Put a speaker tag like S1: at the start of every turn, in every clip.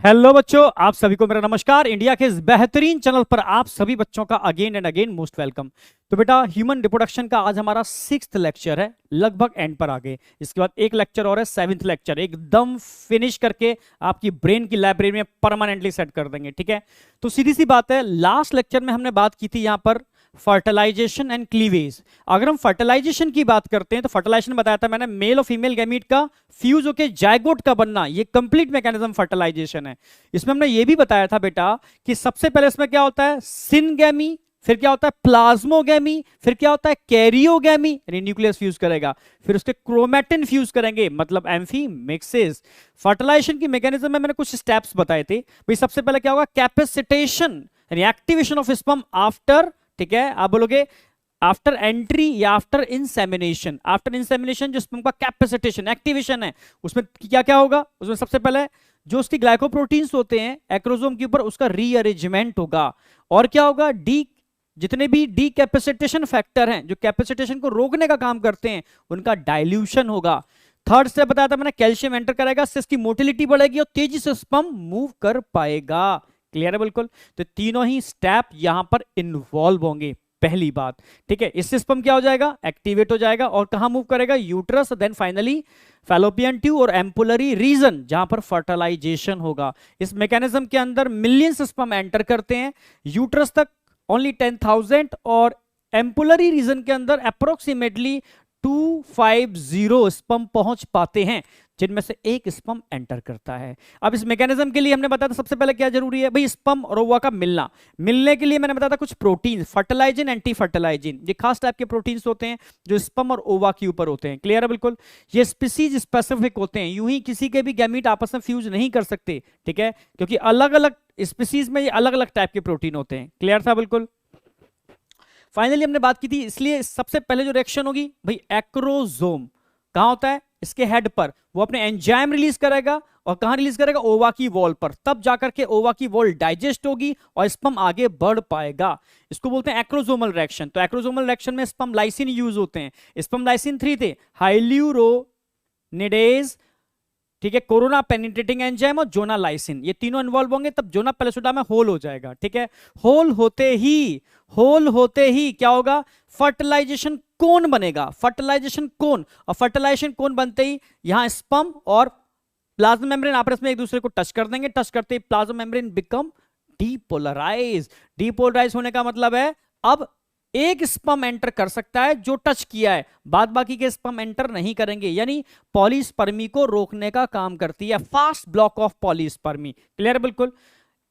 S1: Hello बच्चों, आप सभी को मेरा नमस्कार। इंडिया के इस बेहतरीन चैनल पर आप सभी बच्चों का again and again most welcome. तो बेटा, ह्यूमन रिप्रोडक्शन का आज हमारा 6th लेक्चर है, लगभग एंड पर आ गए। इसके बाद एक लेक्चर और है, 7th लेक्चर, एकदम फिनिश करके आपकी ब्रेन की लाइब्रेरी में परमानेंटली सेट कर देंगे। ठीक है, तो सीधी सी बात है, लास्ट लेक्चर में हमने बात की थी यहाँ पर फर्टिलाइजेशन एंड क्लीवेज। अगर हम फर्टिलाइजेशन की बात करते हैं तो फर्टिलाइजेशन बताया था मैंने, मेल और फीमेल गैमीट का फ्यूज होकर जाइगोट का बनना, ये कंप्लीट मैकेनिज्म फर्टिलाइजेशन है। इसमें हमने ये भी बताया था बेटा कि सबसे पहले इसमें क्या होता है, सिनगैमी, फिर क्या होता है प्लाज्मोगैमी, फिर क्या होता है कैरियोगैमी, यानी न्यूक्लियस फ्यूज करेगा, फिर उसके क्रोमैटिन फ्यूज करेंगे, मतलब एम्फी मिक्सेस। फर्टिलाइजेशन की मैकेनिज्म में मैंने कुछ स्टेप्स बताए थे भाई। सबसे पहले क्या होगा, कैपेसिटेशन यानी एक्टिवेशन ऑफ स्पर्म आफ्टर, ठीक है, आप बोलोगे आफ्टर एंट्री या आफ्टर इंसेमिनेशन। आफ्टर इंसेमिनेशन जो स्पर्म का कैपेसिटेशन एक्टिवेशन है, उसमें क्या क्या होगा, उसमें सबसे पहले जो उसकी ग्लाइकोप्रोटीन्स होते हैं एक्रोसोम के ऊपर, उसका रीअरेंजमेंट होगा। और क्या होगा, डी जितने भी डी कैपेसिटेशन फैक्टर हैं जो कैपेसिटेशन को रोकने का काम करते हैं, उनका डाइल्यूशन होगा। थर्ड स्टेप बताया था मैंने, कैल्शियम एंटर करेगा, इससे इसकी मोटिलिटी बढ़ेगी और तेजी से स्पर्म मूव कर पाएगा। क्लियर है बिल्कुल। तो तीनों ही स्टेप यहां पर इन्वॉल्व होंगे, पहली बात। ठीक है, इससे स्पर्म क्या हो जाएगा, एक्टिवेट हो जाएगा और कहां मूव करेगा, uterus, then finally fallopian tube और एम्पुलरी रीजन, जहां पर फर्टिलाइजेशन होगा। इस मैकेनिज्म के अंदर मिलियंस स्पर्म एंटर करते हैं, यूट्रस तक ओनली 10,000 और एम्पुलरी रीजन के अंदर अप्रोक्सीमेटली 250 स्पर्म पहुंच पाते हैं, जिनमें से एक स्पर्म एंटर करता है। अब इस मैकेनिज्म के लिए हमने बताया था सबसे पहले क्या जरूरी है भाई, स्पर्म और ओवा का मिलना। मिलने के लिए मैंने बताया था कुछ प्रोटीन, फर्टिलाइजिन, एंटी फर्टिलाइजिन, ये खास टाइप के प्रोटीन्स होते हैं जो स्पर्म और ओवा के ऊपर होते हैं। क्लियर है बिल्कुल। ये स्पीसीज स्पेसिफिक होते हैं, यूं ही किसी के भी गैमीट आपस में फ्यूज नहीं कर सकते। ठीक है, क्योंकि अलग अलग स्पीसीज में ये अलग अलग टाइप के प्रोटीन होते हैं। क्लियर था बिल्कुल। फाइनली हमने बात की थी, इसलिए सबसे पहले जो रिएक्शन होगी भाई, एक्रोसोम कहां होता है, इसके हेड पर, वो अपने एंजाइम रिलीज करेगा और कहां रिलीज करेगा, ओवा की वॉल पर। तब जाकर के ओवा की वॉल डाइजेस्ट होगी और स्पर्म आगे बढ़ पाएगा। इसको बोलते हैं एक्रोसोमल रिएक्शन। तो एक्रोसोमल रिएक्शन में स्पर्म लाइसिन यूज होते हैं। स्पर्म लाइसिन 3 थे, हाइल्यूरोनिडेज, ठीक है, कोरोना पेनिट्रेटिंग एंजाइम और जोना लाइसिन, ये तीनों इन्वॉल्व होंगे, तब जोना पेलेसुडा में होल हो जाएगा। ठीक है, होल होते ही क्या होगा, फर्टिलाइजेशन कोन बनेगा, फर्टिलाइजेशन कोन, और फर्टिलाइजेशन कोन बनते ही यहां स्पर्म और प्लाज्मा मेम्ब्रेन आपस में एक दूसरे को टच कर देंगे। टच करते ही plasma membrane become depolarise. Depolarise होने का मतलब है अब एक स्पर्म एंटर कर सकता है जो टच किया है, बाद बाकी के स्पर्म एंटर नहीं करेंगे, यानी पॉलीस्पर्मी को रोकने का काम करती है, fast block of polyspermy. Clear बिल्कुल।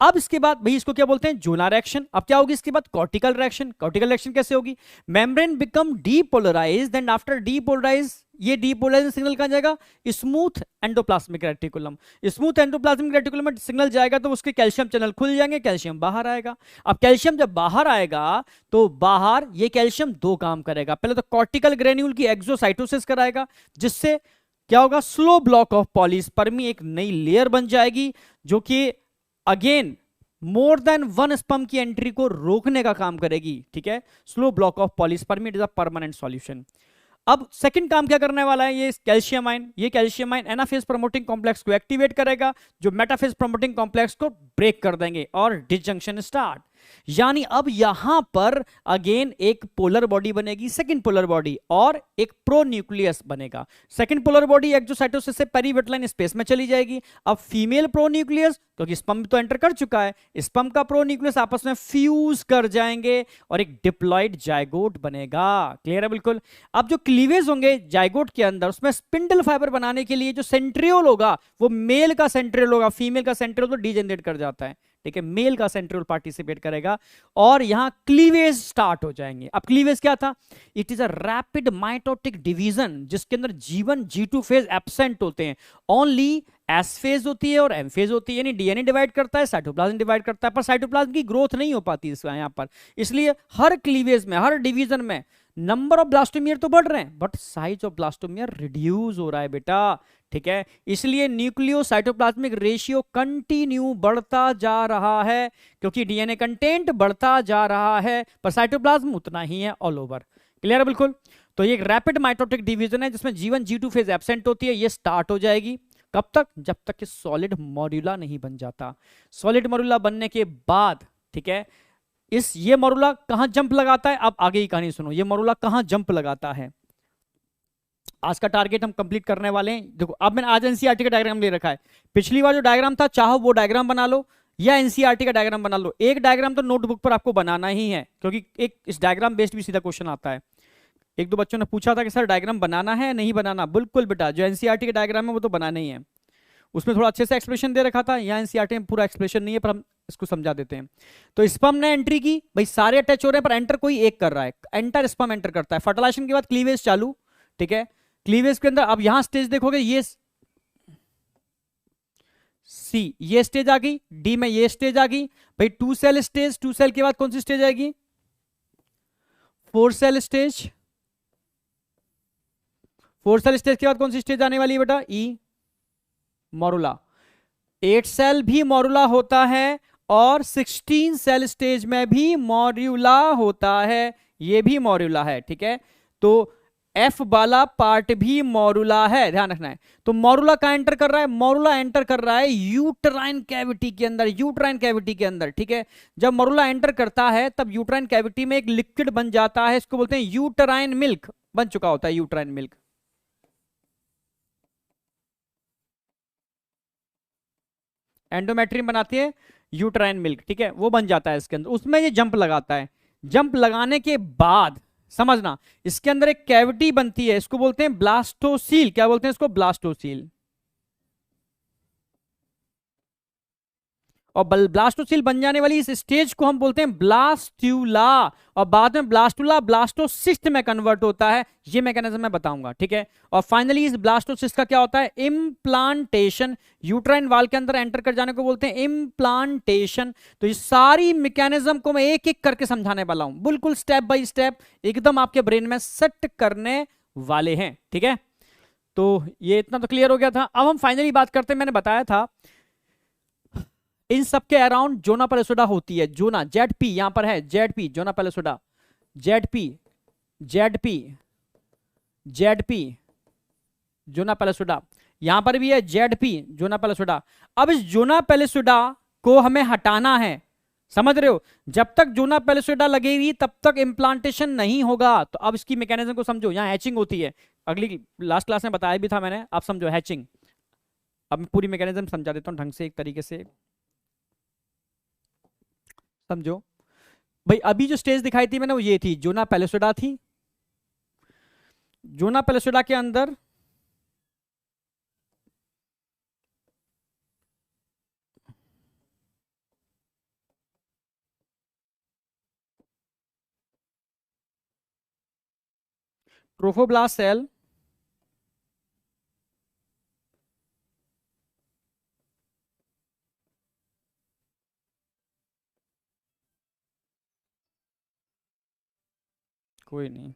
S1: अब इसके बाद भाई इसको क्या बोलते हैं, जोना रिएक्शन। अब क्या होगी इसके बाद, कॉर्टिकल रिएक्शन। कॉर्टिकल रिएक्शन कैसे होगी, membrane become depolarized and after depolarize, ये डीपोलराइजेशन सिग्नल कहां जाएगा, smooth endoplasmic reticulum. Smooth endoplasmic reticulum में सिग्नल जाएगा तो उसके कैल्शियम चैनल खुल जाएंगे, कैल्शियम बाहर आएगा। अब कैल्शियम जब बाहर आएगा तो बाहर ये कैल्शियम दो काम करेगा, पहले तो कॉर्टिकल ग्रेन्यूल की एक्सोसाइटोसिस कराएगा, जिससे क्या होगा, स्लो ब्लॉक ऑफ पॉलीस्पर्मी, एक नई लेयर बन जाएगी जो कि again more than one sperm की एंट्री को रोकने का काम करेगी। ठीक है, slow block of polyspermy, it is a permanent solution. अब सेकंड काम क्या करने वाला है, ये calcium ion anaphase promoting complex को एक्टिवेट करेगा, जो मेटाफेज प्रमोटिंग कॉम्प्लेक्स को ब्रेक कर देंगे और डिसजंक्शन स्टार्ट। यानी अब यहां पर अगेन एक पोलर बॉडी बनेगी, सेकंड पोलर बॉडी, और एक प्रो न्यूक्लियस बनेगा। सेकंड पोलर बॉडी एक्सोसाइटोसिस से पेरीविटलाइन स्पेस में चली जाएगी। अब फीमेल प्रो न्यूक्लियस, क्योंकि स्पर्म तो एंटर कर चुका है, स्पर्म का प्रो न्यूक्लियस आपस में फ्यूज कर जाएंगे और एक डिप्लॉइड जाइगोट बनेगा। क्लियर है बिल्कुल। अब जो क्लीवेज होंगे जाइगोट के अंदर, उसमें स्पिंडल फाइबर बनाने के लिए जो सेंट्रियोल होगा वो मेल का सेंट्रियोल होगा, फीमेल का सेंट्रियोल तो डीजेनरेट कर जाता है। ठीक है, मेल का सेंट्रियोल पार्टिसिपेट करेगा और यहां क्लीवेज स्टार्ट हो जाएंगे। अब क्लीवेज क्या था, it is a rapid mitotic division, जिसके अंदर G1 G2 फेज एब्सेंट होते हैं, ओनली एस फेज होती है और एम फेज होती है, यानी डीएनए डिवाइड करता है, साइटोप्लाज्म डिवाइड करता है, पर साइटोप्लाज्म की ग्रोथ नहीं हो पाती इसका यहां पर। इसलिए हर क्लीवेज में, हर डिवीजन में नंबर ऑफ ब्लास्टोमियर तो बढ़ रहे हैं, but size of blastomere reduce हो रहा है बेटा। ठीक है, इसलिए न्यूक्लियोसाइटोप्लाज्मिक रेशियो कंटिन्यू बढ़ता जा रहा है, क्योंकि डीएनए कंटेंट बढ़ता जा रहा है, पर साइटोप्लाज्म उतना ही है ऑल ओवर। क्लियर है बिल्कुल। तो ये एक रैपिड माइटोटिक डिवीजन है जिसमें G1 G2 फेज एब्सेंट होती है, ये स्टार्ट हो जाएगी। कब तक? जब तक कि सॉलिड मॉड्यूला नहीं बन जाता। सॉलिड मॉड्यूला बनने के बाद, ठीक है, ये मॉड्यूला कहां जंप लगाता है? अब आगे की कहानी सुनो, ये मॉड्यूला कहां जंप लगाता है। आज का टारगेट हम कंप्लीट करने वाले हैं। देखो अब मैंने आज एनसीईआरटी का डायग्राम ले रखा है। पिछली बार जो डायग्राम था, चाहो वो डायग्राम बना लो या एनसीईआरटी का डायग्राम बना लो, एक डायग्राम तो नोटबुक पर आपको बनाना ही है, क्योंकि एक इस डायग्राम बेस्ड भी सीधा क्वेश्चन आता है। एक दो बच्चों ने पूछा था कि सर डायग्राम बनाना है नहीं बनाना। बिल्कुल बेटा, जो एनसीईआरटी का डायग्राम है वो तो बनाना ही है। उसमें थोड़ा अच्छे से एक्सप्रेशन दे रखा था, यहाँ एनसीईआरटी में पूरा एक्सप्रेशन नहीं है, पर हम इसको समझा देते हैं। तो स्पर्म ने एंट्री की, भाई सारे अटैच हो रहे हैं पर एंटर कोई एक कर रहा है, एंटर स्पर्म एंटर करता है। फर्टिलाइजेशन के बाद क्लीवेज चालू, ठीक है। क्लीवेज के अंदर अब यहां स्टेज देखोगे, ये सी, ये स्टेज आ गई, डी में ये स्टेज आ गई। भाई 2 सेल स्टेज, 2 सेल के बाद कौन सी स्टेज आएगी? 4 सेल स्टेज। 4 सेल स्टेज के बाद कौन सी स्टेज आने वाली है बेटा? ई, मॉरुला। 8 सेल भी मॉरुला होता है और 16 सेल स्टेज में भी मॉड्यूला होता है, ये भी मॉड्यूला है, ठीक है। तो एफ वाला पार्ट भी मॉरुला है, ध्यान रखना है। तो मॉरुला कहां एंटर कर रहा है? मॉरुला एंटर कर रहा है यूट्राइन कैविटी के अंदर, यूट्राइन कैविटी के अंदर, ठीक है। जब मॉरुला एंटर करता है तब यूट्राइन कैविटी में एक लिक्विड बन जाता है, इसको बोलते हैं यूट्राइन मिल्क, बन चुका होता है यूट्राइन मिल्क। एंडोमेट्रियम बनाती है यूट्राइन मिल्क, ठीक है, वो बन जाता है इसके अंदर। उसमें ये जंप लगाता है। जंप लगाने के बाद समझना, इसके अंदर एक कैविटी बनती है, इसको बोलते हैं ब्लास्टोसील। क्या बोलते हैं इसको? ब्लास्टोसील। और ब्लास्टोसील बन जाने वाली इस स्टेज को हम बोलते हैं ब्लास्ट्यूला, और बाद में ब्लास्टुला ब्लास्टोसिस्ट में कन्वर्ट होता है। ये मैकेनिज्म मैं बताऊंगा, ठीक है। और फाइनली इस ब्लास्टोसिस्ट का क्या होता है? इम्प्लांटेशन। यूट्राइन वाल के अंदर एंटर कर जाने को बोलते हैं इम्प्लांटेशन। तो ये सारी मैकेनिज्म को मैं एक एक करके समझाने वाला हूं, बिल्कुल स्टेप बाय स्टेप, एकदम आपके ब्रेन में सेट करने वाले हैं, ठीक है। तो ये इतना तो क्लियर हो गया था। अब हम फाइनली बात करते हैं, मैंने बताया था इन सब के अराउंड जोना पेलेसोडा होती है। जोना, जेड पी यहां पर है, Z P zona pellucida, Z P, Z P, Z P zona pellucida, यहां पर भी है जेड पी जोना पेलेसोडा। अब इस जोना पेलेसोडा को हमें हटाना है, समझ रहे हो। जब तक जोना पेलेसोडा लगेगी तब तक इम्प्लांटेशन नहीं होगा। तो अब इसकी मैकेनिज्म को समझो। यहां हैचिंग होती है, अगली लास्ट क्लास में बताया भी था मैंने, आप समझो हैचिंग। अब मैं पूरी मैकेनिज्म समझा देता हूं ढंग से, एक तरीके से समझो। भाई अभी जो स्टेज दिखाई थी मैंने वो ये थी, जोना पेलेसोडा थी। जोना पेलेसोडा के अंदर ट्रोफोब्लास्ट सेल, कोई नहीं,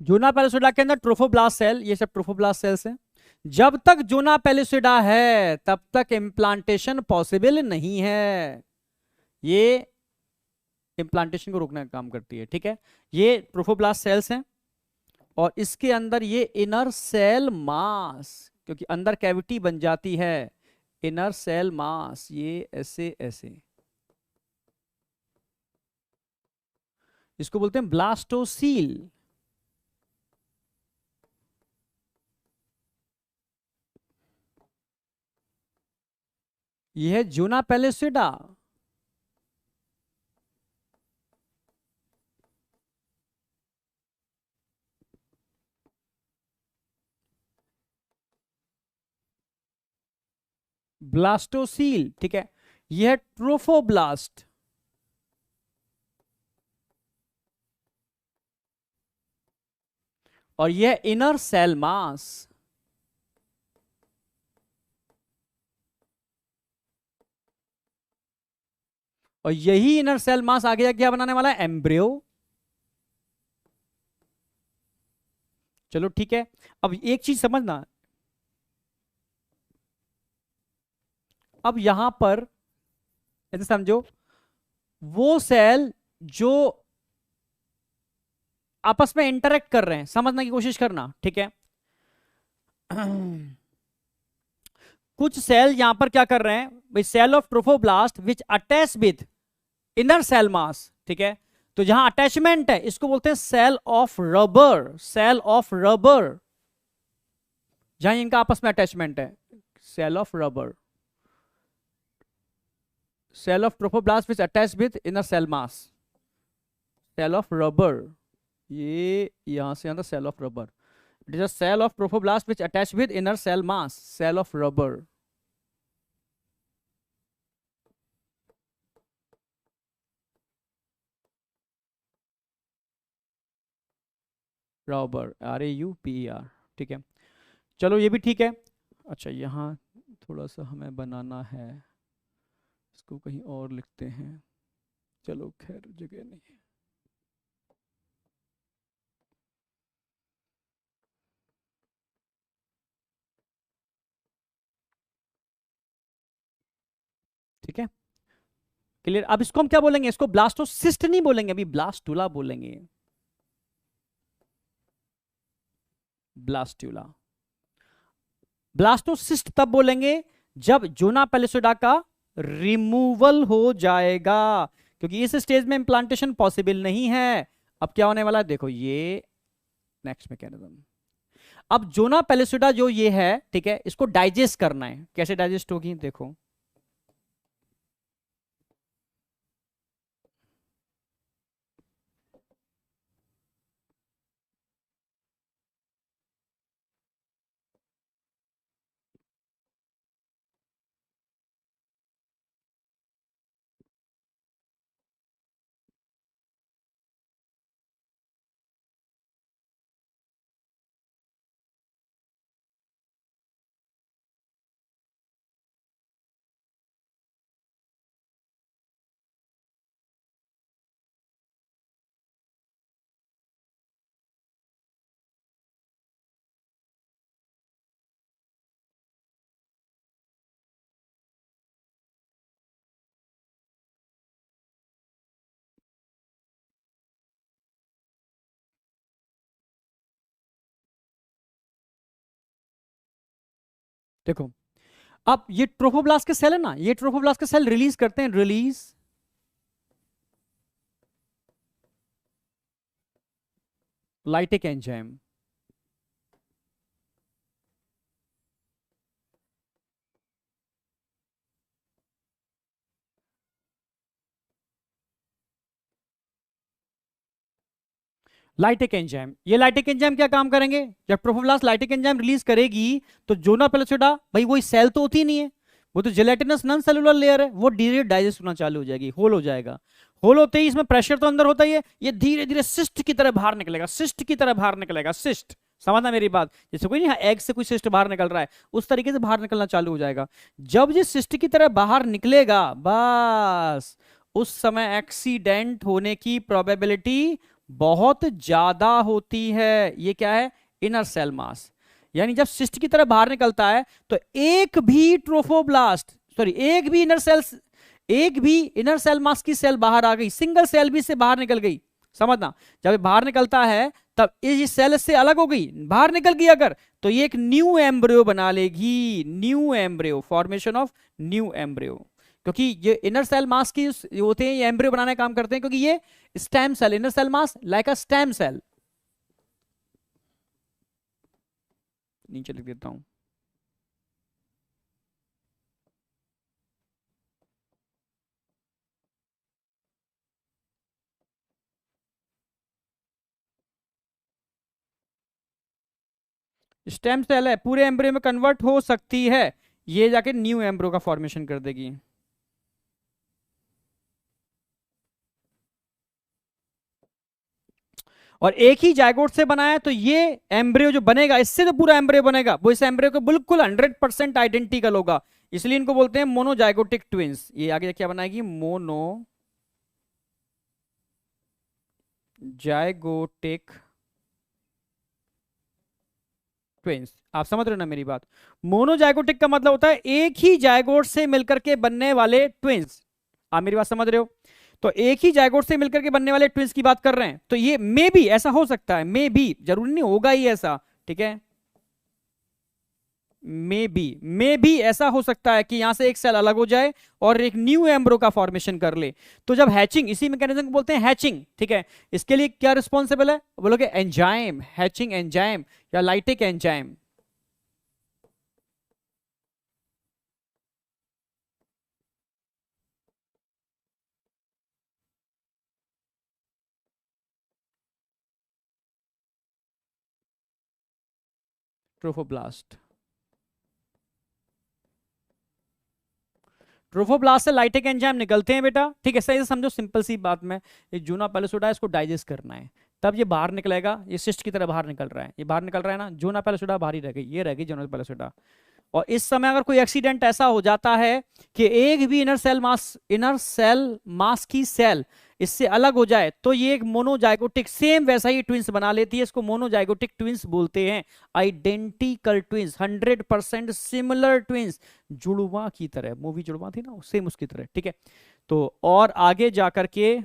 S1: जोना पेलेसोडा के अंदर ट्रोफोब्लास्ट सेल, ये सब ट्रोफोब्लास्ट सेल्स हैं। जब तक जोना पेलेसोडा है तब तक इम्प्लांटेशन पॉसिबल नहीं है। ये इम्प्लांटेशन को रोकने का काम करती है, ठीक है। ये ट्रोफोब्लास्ट सेल्स हैं और इसके अंदर ये इनर सेल मास, क्योंकि अंदर कैविटी बन जाती है, इनर सेल मास ये ऐसे ऐसे, इसको बोलते हैं ब्लास्टोसील। यह है जोना पेलेसोडा। ब्लास्टोसील, ठीक है। यह है ट्रोफोब्लास्ट। और यह इनर सेल मास। और यही इनर सेल मास आगे जाके क्या बनाने वाला है, एम्ब्रियो। चलो ठीक है, अब एक चीज समझना, अब यहां पर ऐसे समझो, वो सेल जो आपस में इंटरेक्ट कर रहे हैं, समझने की कोशिश करना, ठीक है। कुछ सेल यहां पर क्या कर रहे हैं भाई, cell of trophoblast which attach with inner cell mass, ठीक है। तो जहां अटैचमेंट है इसको बोलते हैं cell of Rauber, cell of Rauber, जहां इनका आपस में अटैचमेंट है, cell of Rauber, cell of trophoblast which attach with inner cell mass, cell of Rauber, ये यहां से आता cell of Rauber, it is a cell of trophoblast which attach with inner cell mass, cell of rubber. Rubber, RAUPER, ठीक है। चलो ये भी ठीक है। अच्छा यहाँ थोड़ा सा हमें बनाना है, इसको कहीं और लिखते हैं, चलो खैर जगह नहीं है। ठीक है, क्लियर। अब इसको हम क्या बोलेंगे, इसको ब्लास्टोसिस्ट नहीं बोलेंगे, अभी ब्लास्टुला बोलेंगे, ब्लास्टुला। ब्लास्टोसिस्ट तब बोलेंगे जब जोना पेलिसोडा का रिमूवल हो जाएगा, क्योंकि इस स्टेज में इंप्लांटेशन पॉसिबल नहीं है। अब क्या होने वाला है, देखो ये नेक्स्ट मैकेनिज्म। अब जोना पेलिसोडा जो ये है, ठीक है, इसको डाइजेस्ट करना है, कैसे डाइजेस्ट होगी देखो। देखो अब ये ट्रोफोब्लास्ट के सेल है ना, ये ट्रोफोब्लास्ट के सेल रिलीज करते हैं, release lytic enzyme. Lytic enzyme, ये लाइटिक एंजाइम क्या काम करेंगे, जब ट्रोफोब्लास्ट लाइटिक एंजाइम रिलीज करेगी तो जोना पेलिसोडा भाई वही सेल तो होती नहीं है, वो तो जेलेटिनस नॉन सेलुलर लेयर है, वो धीरे डाइजेस्ट होना चालू हो जाएगी, होल हो जाएगा। होल होते ही इसमें प्रेशर तो अंदर होता ही है, ये धीरे धीरे सिस्ट की तरह बाहर निकलेगा, सिस्ट की तरह बाहर निकलेगा, सिस्ट, समझना मेरी बात, जैसे कोई नहीं एग से कोई सिस्ट बाहर निकल रहा है उस तरीके से बाहर निकलना चालू हो जाएगा। जब ये सिस्ट की तरह बाहर निकलेगा, बस उस समय एक्सीडेंट होने की प्रोबेबिलिटी बहुत ज्यादा होती है। ये क्या है, इनर सेल मास, यानी जब सिस्ट की तरह बाहर निकलता है तो एक भी ट्रोफोब्लास्ट, सॉरी एक भी इनर सेल, एक भी इनर सेल मास की सेल बाहर आ गई, सिंगल सेल भी से बाहर निकल गई, समझना। जब ये बाहर निकलता है तब ये सेल से अलग हो गई, बाहर निकल गई अगर, तो ये एक न्यू एम्ब्रियो बना लेगी, new embryo, formation of new embryo. क्योंकि ये इनर सेल मास की होते हैं, ये एम्ब्रियो बनाने का काम करते हैं, क्योंकि ये stem cell, inner cell mass like a stem cell, नीचे लिख देता हूं। स्टेम सेल है, पूरे एम्ब्रियो में कन्वर्ट हो सकती है, ये जाके न्यू एम्ब्रियो का फॉर्मेशन कर देगी। और एक ही जायगोट से बनाया तो ये एम्ब्रियो जो बनेगा, इससे तो पूरा एम्ब्रियो बनेगा, वो इस एम्ब्रियो को बिल्कुल 100% आइडेंटिकल होगा, इसलिए इनको बोलते हैं मोनोजाइगोटिक ट्विंस। ये आगे क्या बनाएगी, मोनो जायगोटिक ट्विंस। आप समझ रहे हो ना मेरी बात? मोनोजाइगोटिक का मतलब होता है एक ही जायगोट से मिलकर के बनने वाले ट्विंस। आप मेरी बात समझ रहे हो? तो एक ही जायगोट से मिलकर के बनने वाले ट्विंस की बात कर रहे हैं। तो ये मे भी ऐसा हो सकता है, मे भी, जरूरी नहीं होगा ही ऐसा, ठीक है? मे भी ऐसा हो सकता है कि यहां से एक सेल अलग हो जाए और एक न्यू एम्ब्रो का फॉर्मेशन कर ले। तो जब हैचिंग, इसी मैकेनिज्म को बोलते हैं हैचिंग, ठीक है? इसके लिए क्या रिस्पॉन्सिबल है? बोलोगे एंजाइम, हैचिंग एंजाइम या लाइटिक एंजाइम। ट्रोफोब्लास्ट। ट्रोफोब्लास्ट से लाइटिक एंजाइम निकलते हैं बेटा, ठीक है? सही से समझो, सिंपल सी बात में, ये जूना पेलिसोडा है, इसको डाइजेस्ट करना है, तब ये बाहर निकलेगा। ये सिस्ट की तरह बाहर निकल रहा है, ये बाहर निकल रहा है ना, जूना पेलिसोडा बाहर ही रह गई, ये रह गई जूना पेलिसोडा। और इस समय अगर कोई एक्सीडेंट ऐसा हो जाता है कि एक भी इनर सेल मास की सेल इससे अलग हो जाए, तो ये एक मोनोजाइगोटिक सेम वैसा ही ट्विंस बना लेती है। इसको मोनोजाइगोटिक ट्विंस बोलते हैं। आइडेंटिकल ट्विंस, 100% सिमिलर ट्विंस, जुड़वा की तरह। मूवी जुड़वा थी ना, सेम उसकी तरह, ठीक है? तो और आगे जाकर के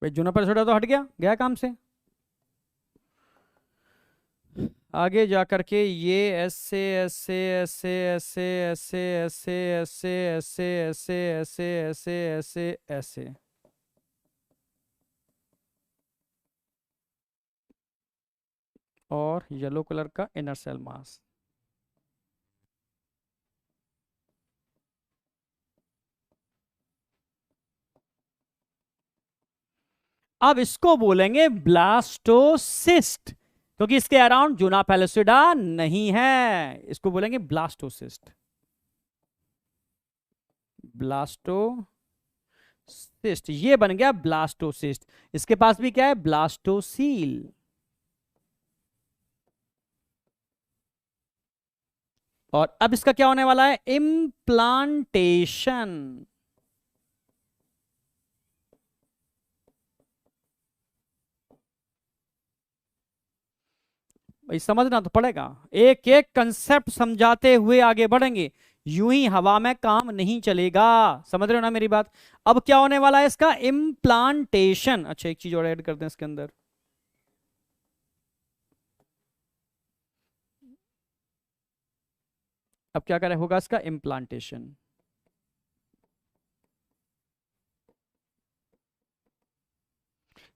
S1: भाई जूना पर छोड़ा तो हट गया, गया काम से। आगे जाकर के ये ऐसे ऐसे ऐसे ऐसे ऐसे ऐसे ऐसे ऐसे ऐसे ऐसे ऐसे ऐसे ऐसे, और येलो कलर का इनर सेल मास। अब इसको बोलेंगे ब्लास्टोसिस्ट, क्योंकि इसके अराउंड जूना पैलेसिडा नहीं है। इसको बोलेंगे ब्लास्टोसिस्ट, ब्लास्टोसिस्ट। ये बन गया ब्लास्टोसिस्ट। इसके पास भी क्या है? ब्लास्टोसील। और अब इसका क्या होने वाला है? इम्प्लांटेशन। भाई समझना तो पड़ेगा, एक एक कंसेप्ट समझाते हुए आगे बढ़ेंगे, यूं ही हवा में काम नहीं चलेगा। समझ रहे हो ना मेरी बात? अब क्या होने वाला है इसका? इम्प्लांटेशन। अच्छा, एक चीज और ऐड करते हैं इसके अंदर। अब क्या करे होगा इसका? इम्प्लांटेशन।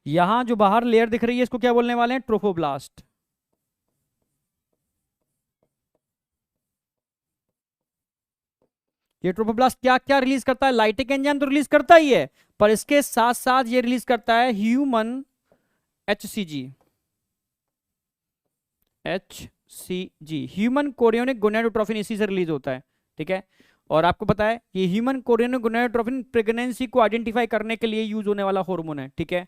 S1: यहां जो बाहर लेयर दिख रही है, इसको क्या बोलने वाले हैं? ट्रोफोब्लास्ट। ये ट्रोफोब्लास्ट क्या क्या रिलीज करता है? लाइटिक एंजाइम तो रिलीज करता ही है, पर इसके साथ साथ ये रिलीज करता है human HCG। HCG human chorionic gonadotrophin, इसी से रिलीज होता है, ठीक है? और आपको पता है ये ह्यूमन कोरियोनिक गोनाडोट्रोफिन प्रेगनेंसी को आइडेंटिफाई करने के लिए यूज होने वाला हार्मोन है, ठीक है?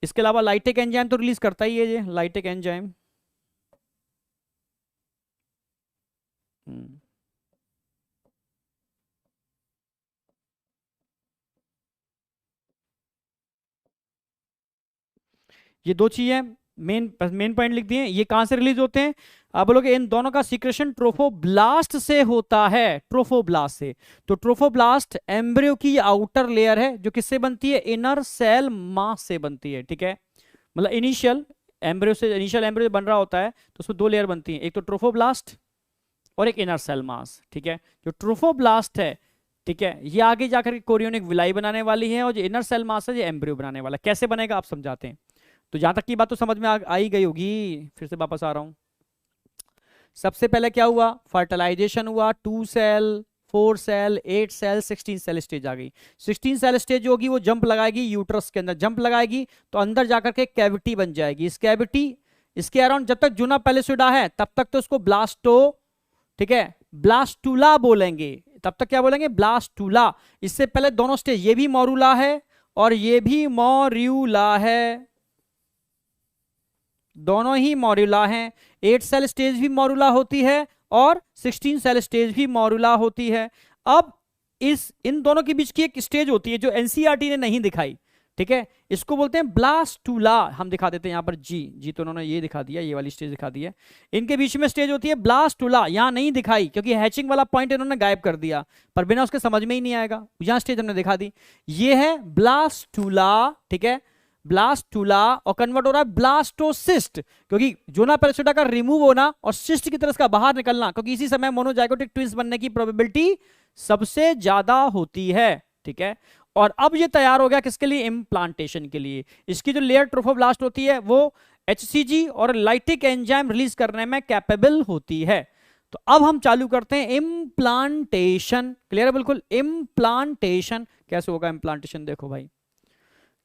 S1: इसके अलावा लाइटिक एंजाइम तो रिलीज करता ही है ये लाइटिक एंजाइम। ये दो चीजें मेन मेन पॉइंट लिख दिए। ये कहां से रिलीज होते हैं? आप बोलोगे इन दोनों का सीक्रेशन ट्रोफोब्लास्ट से होता है, ट्रोफोब्लास्ट से। तो ट्रोफोब्लास्ट एम्ब्रियो की आउटर लेयर है, जो किससे बनती है? इनर सेल मास से बनती है, ठीक है? मतलब इनिशियल एम्ब्रियो बन रहा होता है तो उसमें दो लेयर बनती है, एक तो ट्रोफोब्लास्ट और एक इनर सेल मास, ठीक है? जो ट्रोफोब्लास्ट है, ठीक है, ये आगे जाकर के कोरियोनिक विलाई बनाने वाली है, और जो इनर सेल मास है ये एम्ब्रियो बनाने वाला है। कैसे बनेगा आप समझाते हैं। तो जहां तक की बात तो समझ में आ ही गई होगी। फिर से वापस आ रहा हूं। सबसे पहले क्या हुआ? फर्टिलाइजेशन हुआ, 2 cell, 4 cell, 8 cell, 16 cell stage आ गई। 16 सेल स्टेज जो होगी वो जंप लगाएगी यूट्रस के अंदर, जंप लगाएगी तो अंदर जाकर के कैविटी बन जाएगी। इस कैविटी, इसके अराउंड जब तक जूना पैलिसोडा है तब तक तो उसको ब्लास्टो, ठीक है, ब्लास्टूला बोलेंगे। तब तक क्या बोलेंगे? ब्लास्टूला। इससे पहले दोनों स्टेज, ये भी मोरूला है और ये भी मोर्यूला है, दोनों ही मॉड्यूला हैं। 8 सेल स्टेज भी मॉड्यूला होती है और 16 सेल स्टेज भी मॉड्यूला होती है। अब इस इन दोनों के बीच की एक स्टेज होती है जो एनसीईआरटी ने नहीं दिखाई, ठीक है, इसको बोलते हैं ब्लास्टूला। हम दिखा देते हैं यहाँ पर, जी जी तो उन्होंने ये दिखा दिया, ये वाली स्टेज दिखा दी है। इनके बीच में स्टेज होती है ब्लास्टूला, यहाँ नहीं दिखाई क्योंकि हैचिंग वाला पॉइंट इन्होंने गायब कर दिया, पर बिना उसके समझ में ही नहीं आएगा, यहाँ स्टेज हमने दिखा दी। ये है ब्लास्टूला, ठीक है, ब्लास्टूला, और कन्वर्ट हो रहा है ब्लास्टोसिस्ट, क्योंकि जोना पेरिस्टिडा का रिमूव होना और सिस्ट की तरह का बाहर निकलना, क्योंकि इसी समय मोनोजाइगोटिक ट्विंस बनने की प्रोबेबिलिटी सबसे ज्यादा होती है, ठीक है। और अब ये तैयार हो गया किसके लिए, इम्प्लांटेशन के लिए। इसकी जो लेयर ट्रोफोब्लास्ट होती है वो एचसीजी और लाइटिक एंजाइम रिलीज करने में कैपेबल होती है। तो अब हम चालू करते हैं इम्प्लांटेशन। क्लियर है बिल्कुल। इम्प्लांटेशन कैसे होगा, इम्प्लांटेशन देखो भाई,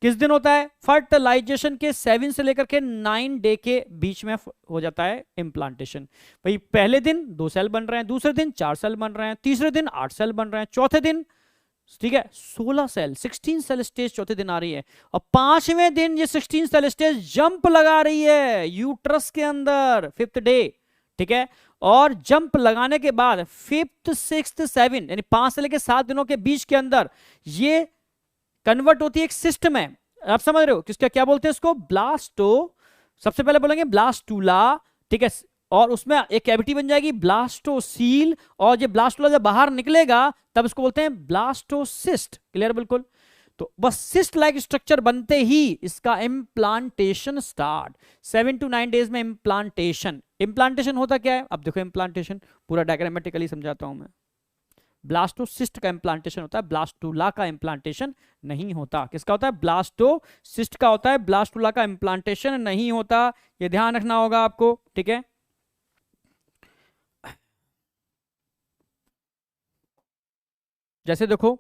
S1: किस दिन होता है, फर्टिलाइजेशन के 7 से लेकर के 9 डे के बीच में हो जाता है इम्प्लांटेशन। भाई पहले दिन 2 सेल बन रहे हैं, दूसरे दिन 4 सेल बन रहे हैं, तीसरे दिन 8 सेल बन रहे हैं, चौथे दिन, ठीक है, 16 सेल, 16 सेल स्टेज चौथे दिन आ रही है, और 5वें दिन ये 16 सेल स्टेज जंप लगा रही है यूट्रस के अंदर 5th डे, ठीक है। और जंप लगाने के बाद 5th 6th 7 यानी 5 से लेकर 7 दिनों के बीच के अंदर ये कन्वर्ट होती है एक सिस्टम है। आप समझ रहे हो किसका, क्या बोलते हैं इसको, ब्लास्टो, सबसे पहले बोलेंगे ब्लास्टूला, ठीक है, और उसमें एक कैविटी बन जाएगी ब्लास्टोसील, और ये ब्लास्टूला जब बाहर निकलेगा तब इसको बोलते हैं ब्लास्टोसिस्ट। क्लियर बिल्कुल। तो बस सिस्ट लाइक स्ट्रक्चर बनते ही इसका इम्प्लांटेशन स्टार्ट, 7 to 9 डेज में इम्प्लांटेशन। इम्प्लांटेशन होता क्या है, अब देखो इम्प्लांटेशन पूरा डायग्रामेटिकली समझाता हूं मैं। ब्लास्टोसिस्ट का इम्प्लांटेशन होता है, ब्लास्टूला का इम्प्लांटेशन नहीं होता। किसका होता है, ब्लास्टोसिस्ट का होता है, ब्लास्टूला का इम्प्लांटेशन नहीं होता, ये ध्यान रखना होगा आपको, ठीक है। जैसे देखो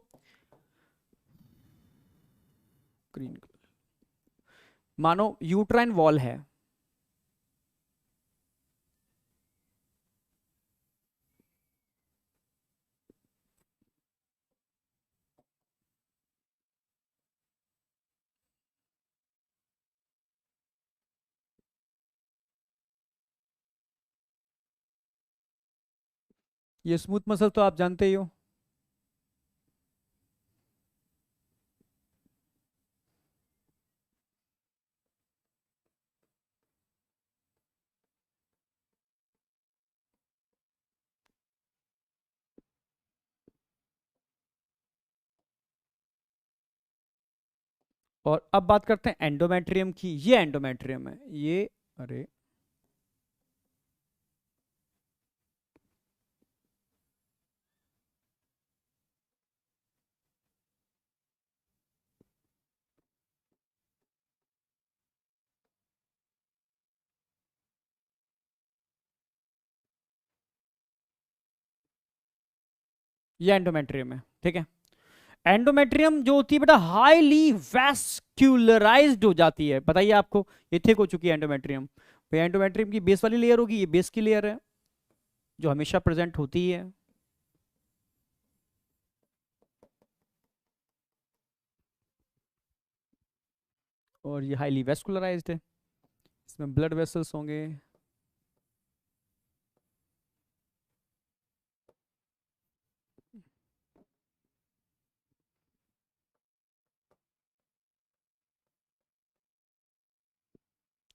S1: ग्रीन, मानो यूट्राइन वॉल है, ये स्मूथ मसल तो आप जानते ही हो, और अब बात करते हैं एंडोमेट्रियम की। ये एंडोमेट्रियम है ये, अरे ये एंडोमेट्रियम है, ठीक है। एंडोमेट्रियम जो होती है बेटा हाईली वैस्क्यूलराइज्ड हो जाती है, बताइए आपको, ये थिक हो चुकी है एंडोमेट्रियम। तो एंडोमेट्रियम की बेस वाली लेयर होगी, ये बेस की लेयर है जो हमेशा प्रेजेंट होती है। और ये हाईली वैस्कुलराइज्ड है, इसमें ब्लड वेसल्स होंगे।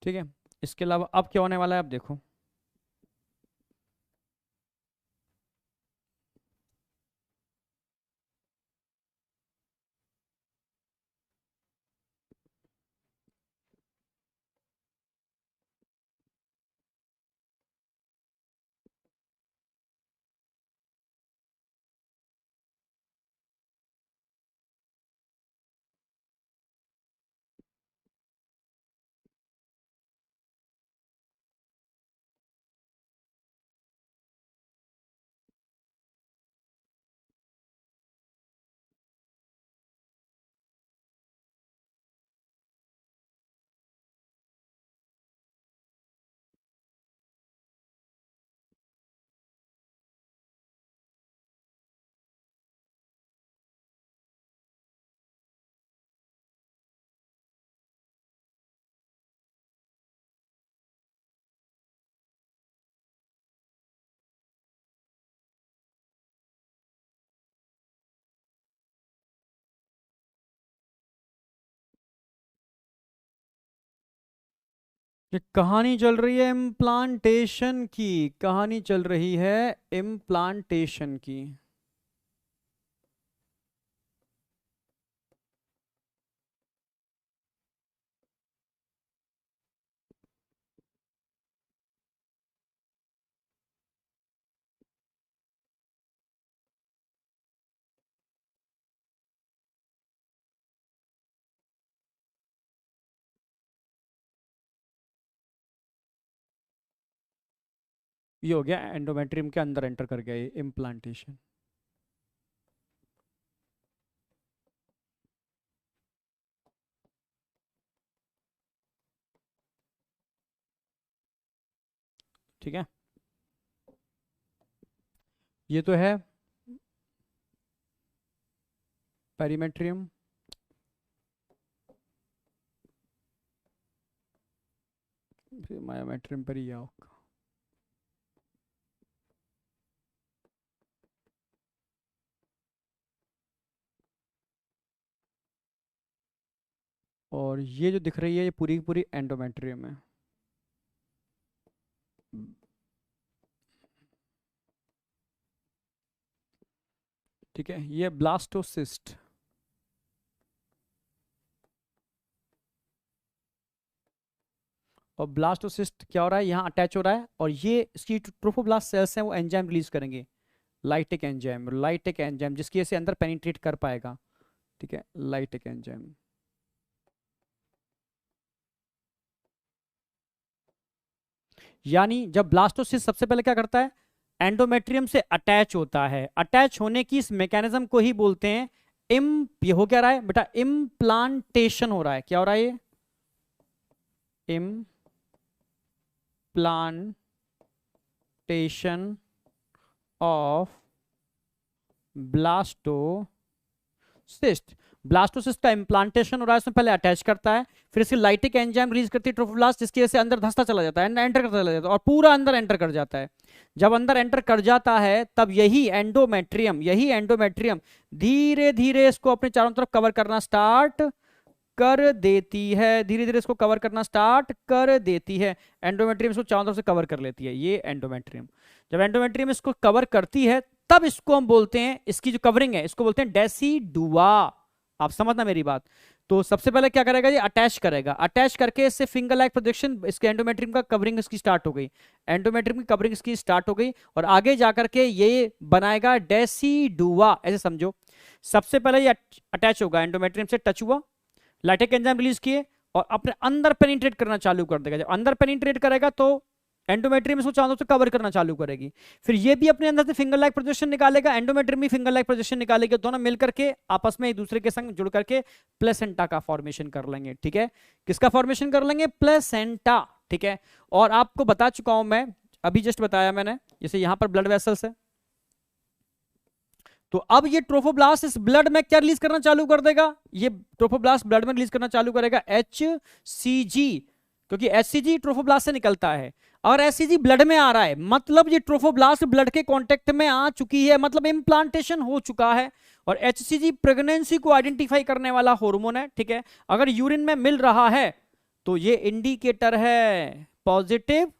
S1: ठीक है, इसके अलावा अब क्या होने वाला है, अब देखो, ये कहानी चल रही है इम्प्लांटेशन की, कहानी चल रही है इम्प्लांटेशन की। ये हो गया एंडोमेट्रियम के अंदर एंटर कर गया ये इम्प्लांटेशन। ठीक है, ये तो है पेरीमेट्रियम। फिर मायोमेट्रियम पर ही आओ। और ये जो दिख रही है ये पूरी की पूरी एंडोमेट्रियम है। ठीक है, ये ब्लास्टोसिस्ट। और ब्लास्टोसिस्ट क्या हो रहा है, यहाँ अटैच हो रहा है, और ये इसकी ट्रोफोब्लास्ट सेल्स हैं वो एंजाइम रिलीज करेंगे, लाइटिक एंजाइम जिसकी वजह से अंदर पेनिट्रेट कर पाएगा। ठीक है, लाइटिक एंजाइम। यानी जब ब्लास्टोसिस्ट सबसे पहले क्या करता है, एंडोमेट्रियम से अटैच होता है। अटैच होने की इस मैकेनिज्म को ही बोलते हैं ये हो क्या रहा है बेटा, इम्प्लांटेशन हो रहा है। क्या हो रहा है ये, इम्प्लांटेशन ऑफ ब्लास्टोसिस्ट। ब्लास्टोसिस्ट का इम्प्लांटेशन हो रहा है, इसमें पहले अटैच करता है, फिर इसकी लाइटिक एंजाइम रिलीज करती है ट्रोफोब्लास्ट, जिसकी वजह से अंदर धंसता चला जाता है, एंटर करता चला जाता है और पूरा अंदर एंटर कर जाता है। जब अंदर एंटर कर जाता है तब यही एंडोमेट्रियम धीरे धीरे इसको अपने चारों तरफ कवर करना स्टार्ट कर देती है, धीरे धीरे इसको कवर करना स्टार्ट कर देती है। एंडोमेट्रियम इसको चारों तरफ से कवर कर लेती है, ये एंडोमेट्रियम। जब एंडोमेट्रियम इसको कवर करती है तब इसको हम बोलते हैं, इसकी जो कवरिंग है इसको बोलते हैं डेसिडुआ। आप समझना मेरी बात। तो सबसे पहले क्या करेगा, ये अटैच करेगा, अटैच करके इससे फिंगर लाइक प्रोजेक्शन, इसके एंडोमेट्रियम का कवरिंग इसकी स्टार्ट हो गई, एंडोमेट्रियम की कवरिंग इसकी स्टार्ट हो गई, और आगे जाकर के ये बनाएगा डेसिडुआ। ऐसे समझो, सबसे पहले ये अटैच होगा, एंडोमेट्रियम से टच हुआ, लाइटिक एंजाइम रिलीज किए और अपने अंदर पेनिट्रेट करना चालू कर देगा। जब अंदर पेनिट्रेट करेगा तो एंडोमेट्रियम इसको चारों से कवर करना चालू करेगी, फिर ये भी अपने अंदर से फिंगर लाइक प्रोजेक्शन निकालेगा, एंडोमेट्रियम भी फिंगर लाइक प्रोजेक्शन निकालेगा, दोनों मिलकर के आपस में एक दूसरे के संग जुड़ करके प्लेसेंटा का फॉर्मेशन कर लेंगे। ठीक है, किसका फॉर्मेशन कर लेंगे, प्लेसेंटा। ठीक है, और आपको बता चुका हूं मैं, अभी जस्ट बताया मैंने, जैसे यहां पर ब्लड वेसल्स है, तो अब ये ट्रोफोब्लास्ट इस ब्लड में क्या रिलीज करना चालू कर देगा, ये ट्रोफोब्लास्ट ब्लड में रिलीज करना चालू करेगा HCG, क्योंकि HCG ट्रोफोब्लास्ट से निकलता है। और HCG ब्लड में आ रहा है मतलब ये ट्रोफोब्लास्ट ब्लड के कांटेक्ट में आ चुकी है, मतलब इम्प्लांटेशन हो चुका है। और HCG प्रेगनेंसी को आइडेंटिफाई करने वाला हार्मोन है। ठीक है, अगर यूरिन में मिल रहा है तो ये इंडिकेटर है पॉजिटिव।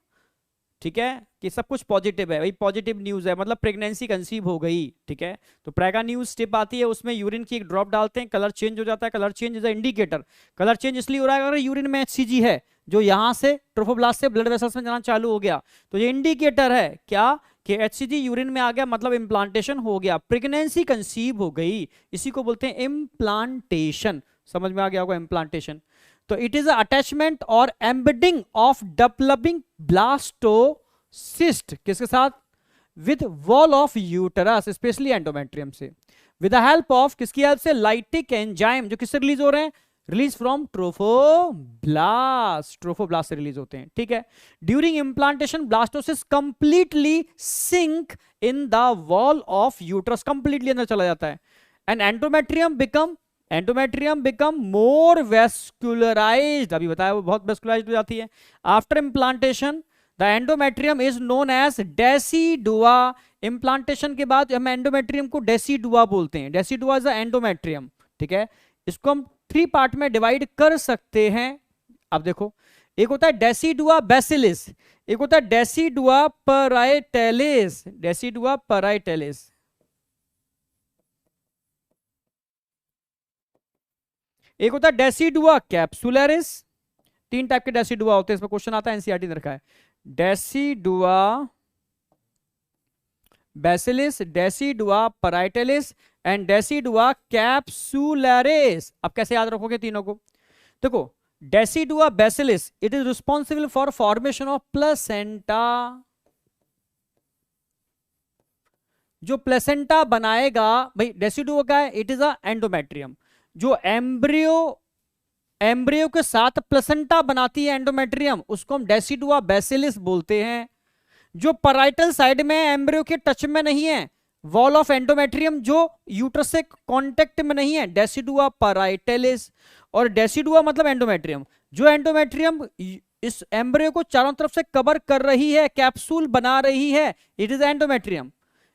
S1: ठीक है, कि सब कुछ पॉजिटिव है, भाई पॉजिटिव न्यूज है, मतलब प्रेगनेंसी कंसीव हो गई। ठीक है, तो प्रेगा न्यूज स्टेप आती है, उसमें यूरिन की एक ड्रॉप डालते हैं, कलर चेंज हो जाता है, colour change is a indicator. Colour change इसलिए हो रहा है अगर यूरिन में HCG है जो यहां से ट्रोफोब्लास्ट से ब्लड वेसल्स में जाना चालू हो गया, तो ये इंडिकेटर है क्या कि HCG यूरिन में आ गया, मतलब इम्प्लांटेशन हो गया, प्रेगनेंसी कंसीव हो गई। इसी को बोलते हैं इम्प्लांटेशन। समझ में आ गया होगा इम्प्लांटेशन। तो इट इज अटैचमेंट और एम्बेडिंग ऑफ डेवलपिंग ब्लास्टोसिस्ट किसके साथ, with wall of uterus, specially endometrium से, विद द हेल्प ऑफ, किसकी हेल्प से, लाइटिक एंजाइम, जो किससे रिलीज हो रहे हैं, रिलीज फ्रॉम ट्रोफोब्लास्ट से रिलीज होते हैं। ठीक है, during implantation blastocyst completely sink in the wall of uterus, completely अंदर चला जाता है, and endometrium become more vascularized, अभी बताया वो बहुत वेस्कुलराइज्ड हो जाती है। After implantation the endometrium is known as decidua. इम्प्लांटेशन के बाद हम एंडोमेट्रियम को डेसिडुआ बोलते हैं, डेसिडुआ इज एंडोमेट्रियम। ठीक है, इसको हम 3 पार्ट में डिवाइड कर सकते हैं। अब देखो, एक होता है डेसिडुआ बैसिलिस, एक होता है डेसिडुआ पराइटेलिस, डेसिडुआ पराइटेलिस, एक होता है डेसिडुआ कैप्सुलरिस। तीन टाइप के डेसिडुआ होते हैं, इसमें क्वेश्चन आता है, एनसीईआरटी ने रखा है। Decidua basalis, decidua parietalis and decidua capsularis. अब कैसे याद रखोगे तीनों को? देखो, decidua basalis it is responsible for formation of placenta. जो प्लेसेंटा बनाएगा भाई, डेसिडुआ का है, इट इज अ एंडोमेट्रियम। जो एम्ब्रियो, एम्ब्रियो के साथ प्लेसेंटा बनाती है एंडोमेट्रियम, उसको हम डेसिडुआ बैसिलिस बोलते हैं। जो पराइटल साइड में एम्ब्रियो के टच में नहीं है, वॉल ऑफ एंडोमेट्रियम जो यूट्रस से कांटेक्ट में नहीं है, डेसिडुआ पराइटेलिस। और डेसिडुआ मतलब एंडोमेट्रियम, जो एंडोमेट्रियम इस एम्ब्रियो को चारों तरफ से कवर कर रही है, कैप्सूल बना रही है, इट इज एंडोमेट्रियम।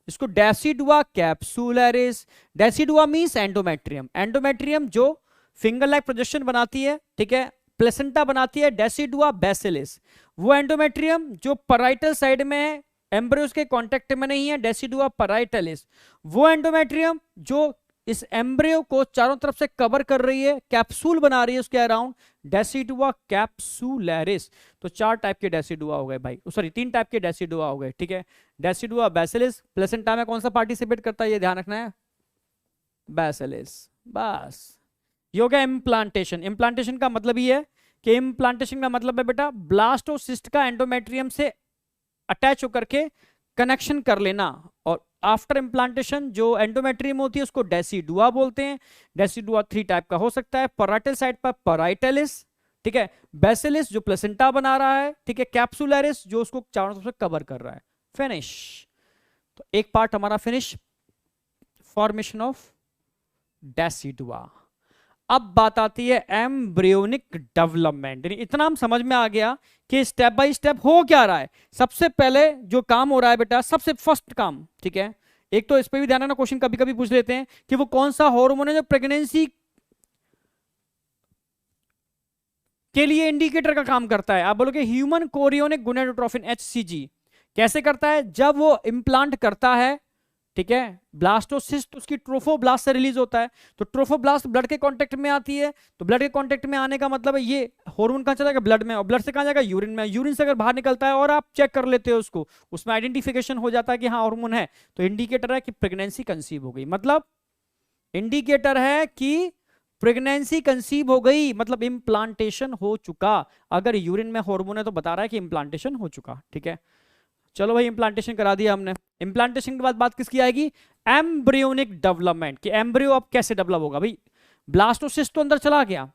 S1: इसको decidua capsularis. Decidua means endometrium, endometrium जो फिंगर लाइक प्रोजेक्शन बनाती है, ठीक है, प्लेसेंटा बनाती है, डेसिडुआ बैसिलिस। वो एंडोमेट्रियम जो पराइटल साइड में है, एम्ब्रियोस के कांटेक्ट में नहीं है, डेसिडुआ पराइटलिस। वो एंडोमेट्रियम जो इस एम्ब्रियो को चारों तरफ से कवर कर रही है, कैप्सूल बना रही है उसके अराउंड, डेसिडुआ कैप्सुलरिस। तो चार टाइप के डेसिडुआ हो गए भाई, सॉरी तीन टाइप के डेसिडुआ हो गए, ठीक है। डेसिडुआ बैसिलिस, प्लेसेंटा में कौन सा पार्टिसिपेट करता है ये ध्यान रखना है, बैसिलिस। बस ये हो गया इम्प्लांटेशन। इम्प्लांटेशन का मतलब ये है कि इम्प्लांटेशन का मतलब है बेटा ब्लास्टोसिस्ट का एंडोमेट्रियम से अटैच होकर के कनेक्शन कर लेना। और आफ्टर इम्प्लांटेशन जो एंडोमेट्रियम होती है उसको डेसिडुआ बोलते हैं। डेसिडुआ थ्री टाइप का हो सकता है, पराइटल साइड पर पराइटेलिस, ठीक है, बेसिलिस जो प्लेसेंटा बना रहा है, ठीक है, कैप्सुलरिस जो उसको चारों तरफ से कवर कर रहा है। फिनिश। तो एक पार्ट हमारा फिनिश, फॉर्मेशन ऑफ डेसिडुआ। अब बात आती है एम्ब्रियोनिक डेवलपमेंट। इतना हम समझ में आ गया कि स्टेप बाय स्टेप हो क्या रहा है। सबसे पहले जो काम हो रहा है बेटा, सबसे फर्स्ट काम, ठीक है, एक तो इस पे भी ध्यान रखना, क्वेश्चन कभी कभी पूछ लेते हैं कि वो कौन सा हार्मोन है जो प्रेगनेंसी के लिए इंडिकेटर का काम करता है। आप बोलोगे ह्यूमन कोरियोनिक गोनेडोट्रोफिन, एचसीजी। कैसे करता है? जब वो इंप्लांट करता है, ठीक है, ब्लास्टोसिस्ट उसकी ट्रोफोब्लास्ट से रिलीज होता है। तो ट्रोफोब्लास्ट ब्लड के कांटेक्ट में आती है, तो ब्लड के कांटेक्ट में आने का मतलब है ये हार्मोन कहां चला जाएगा? ब्लड में। और ब्लड से कहां जाएगा? यूरिन में। यूरिन से अगर बाहर निकलता है और आप चेक कर लेते हो उसको, उसमें आइडेंटिफिकेशन हो जाता है कि हाँ हार्मोन है, तो इंडिकेटर है कि प्रेगनेंसी कंसीव हो गई। मतलब इंडिकेटर है कि प्रेगनेंसी कंसीव हो गई, मतलब इम्प्लांटेशन हो चुका। अगर यूरिन में हार्मोन है तो बता रहा है कि इम्प्लांटेशन हो चुका, ठीक है। चलो भाई, इम्प्लांटेशन करा दिया हमने। इम्प्लांटेशन के बाद बात किसकी आएगी? एम्ब्रियोनिक डेवलपमेंट, कि एम्ब्रियो अब कैसे डेवलप होगा भाई। ब्लास्टोसिस्ट तो अंदर चला गया,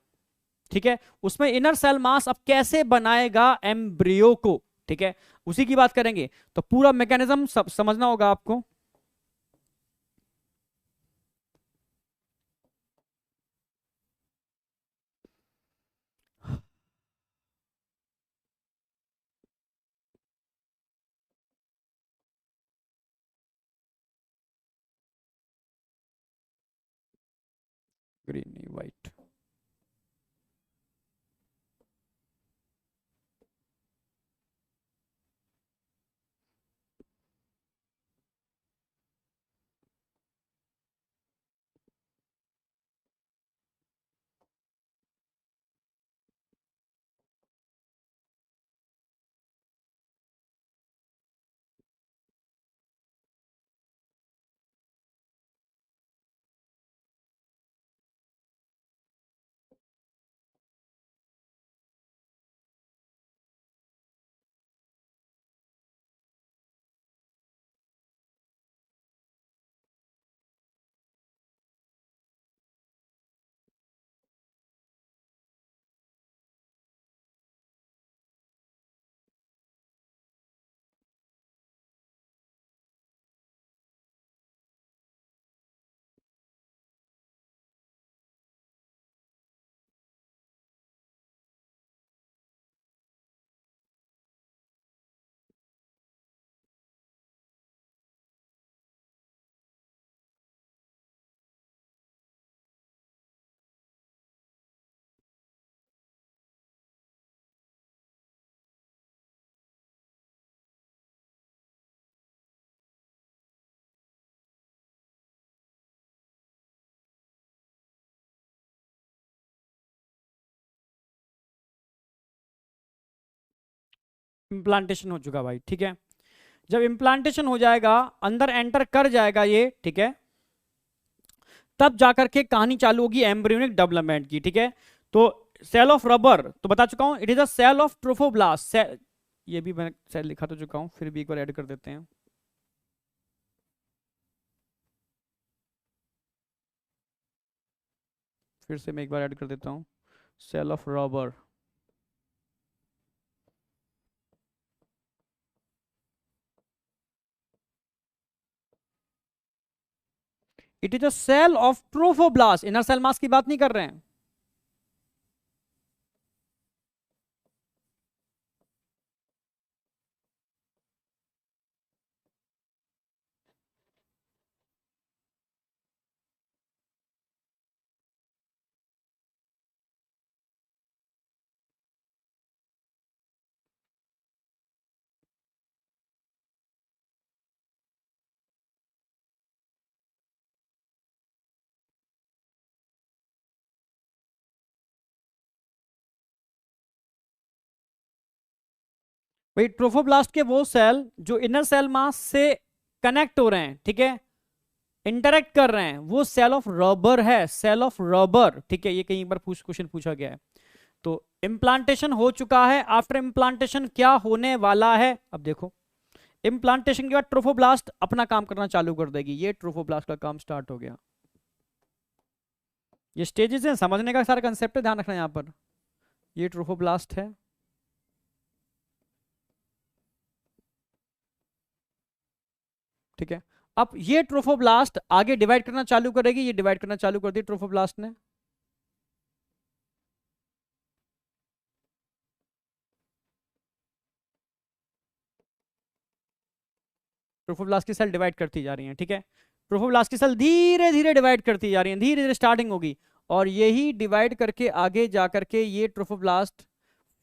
S1: ठीक है, उसमें इनर सेल मास अब कैसे बनाएगा एम्ब्रियो को, ठीक है, उसी की बात करेंगे। तो पूरा मैकेनिज्म समझना होगा आपको। ग्रीन नहीं, व्हाइट। इम्प्लांटेशन हो चुका भाई, ठीक है। जब इम्प्लांटेशन हो जाएगा, अंदर एंटर कर जाएगा ये, ठीक है, तब जाकर के कहानी चालू होगी एम्ब्रियोनिक डेवलपमेंट की, ठीक है। तो सेल ऑफ रबर तो बता चुका हूं, it is a cell of trophoblast. ये भी मैं सेल लिखा तो चुका हूं, फिर भी एक बार ऐड कर देते हैं। फिर से मैं एक बार ऐड कर देता हूं, cell of Rauber. It is a cell of trophoblast, inner cell mass की बात नहीं कर रहे हैं। भाई ट्रोफोब्लास्ट के वो सेल जो इनर सेल मास से कनेक्ट हो रहे हैं, ठीक है, इंटरेक्ट कर रहे हैं, वो सेल ऑफ रबर है, सेल ऑफ रबर, ठीक है। ये कहीं बार क्वेश्चन पूछा गया है। तो इम्प्लांटेशन हो चुका है, आफ्टर इम्प्लांटेशन क्या होने वाला है, अब देखो। इम्प्लांटेशन के बाद ट्रोफोब्लास्ट अपना काम करना चालू कर देगी, ये ट्रोफोब्लास्ट का काम स्टार्ट हो गया। ये स्टेजेस हैं, समझने का सारा कंसेप्ट है, ध्यान रखना यहां पर। ये ट्रोफोब्लास्ट है, ठीक है। अब ये ट्रोफोब्लास्ट आगे डिवाइड करना चालू करेगी, ये डिवाइड करना चालू कर दी ट्रोफोब्लास्ट ने। ट्रोफोब्लास्ट की सेल डिवाइड करती जा रही हैं, ठीक है। ट्रोफोब्लास्ट की सेल धीरे धीरे डिवाइड करती जा रही हैं, धीरे धीरे स्टार्टिंग होगी, और यही डिवाइड करके आगे जाकर के ये ट्रोफोब्लास्ट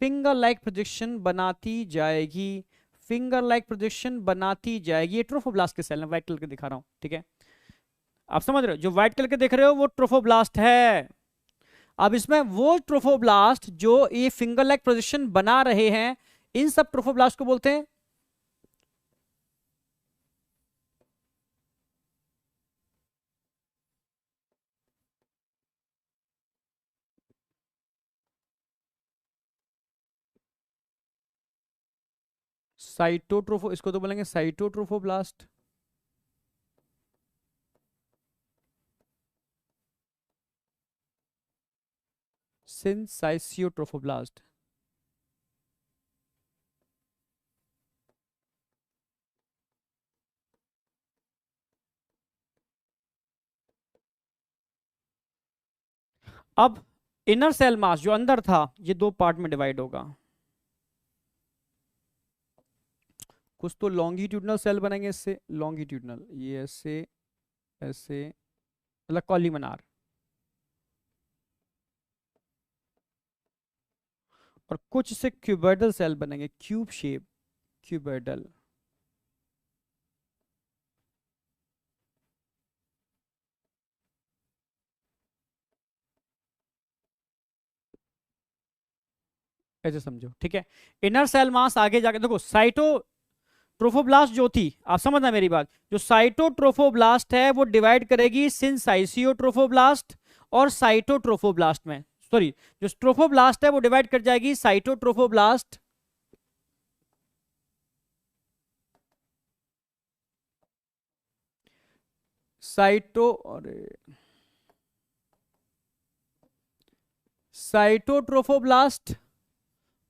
S1: फिंगर लाइक प्रोजेक्शन बनाती जाएगी, फिंगर लाइक प्रोजेक्शन बनाती जाएगी। ये ट्रोफोब्लास्ट के सेल है, व्हाइट कलर के दिखा रहा हूं, ठीक है। आप समझ रहे हो, जो व्हाइट कलर के देख रहे हो वो ट्रोफोब्लास्ट है। अब इसमें वो ट्रोफोब्लास्ट जो ये फिंगर लाइक प्रोजेक्शन बना रहे हैं, इन सब ट्रोफोब्लास्ट को बोलते हैं साइटोट्रोफो, इसको तो बोलेंगे साइटोट्रोफोब्लास्ट। सिंसाइसियोट्रोफोब्लास्ट। अब इनर सेल मास जो अंदर था, ये दो पार्ट में डिवाइड होगा। कुछ तो लॉन्गिट्यूडनल सेल बनेंगे इससे, लॉन्गिट्यूडनल, ये ऐसे ऐसे, मतलब कॉलीमनार। और कुछ से क्यूबोइडल सेल बनेंगे, क्यूब शेप, क्यूबोइडल। ऐसे समझो, ठीक है। इनर सेल मास आगे जाके देखो, साइटोट्रोफोब्लास्ट जो थी, आप समझना मेरी बात, जो साइटोट्रोफोब्लास्ट है वो डिवाइड करेगी सिंसाइसियोट्रोफोब्लास्ट और साइटोट्रोफोब्लास्ट में, सॉरी, जो ट्रोफोब्लास्ट है वो डिवाइड कर जाएगी साइटोट्रोफोब्लास्ट अरे साइटोट्रोफोब्लास्ट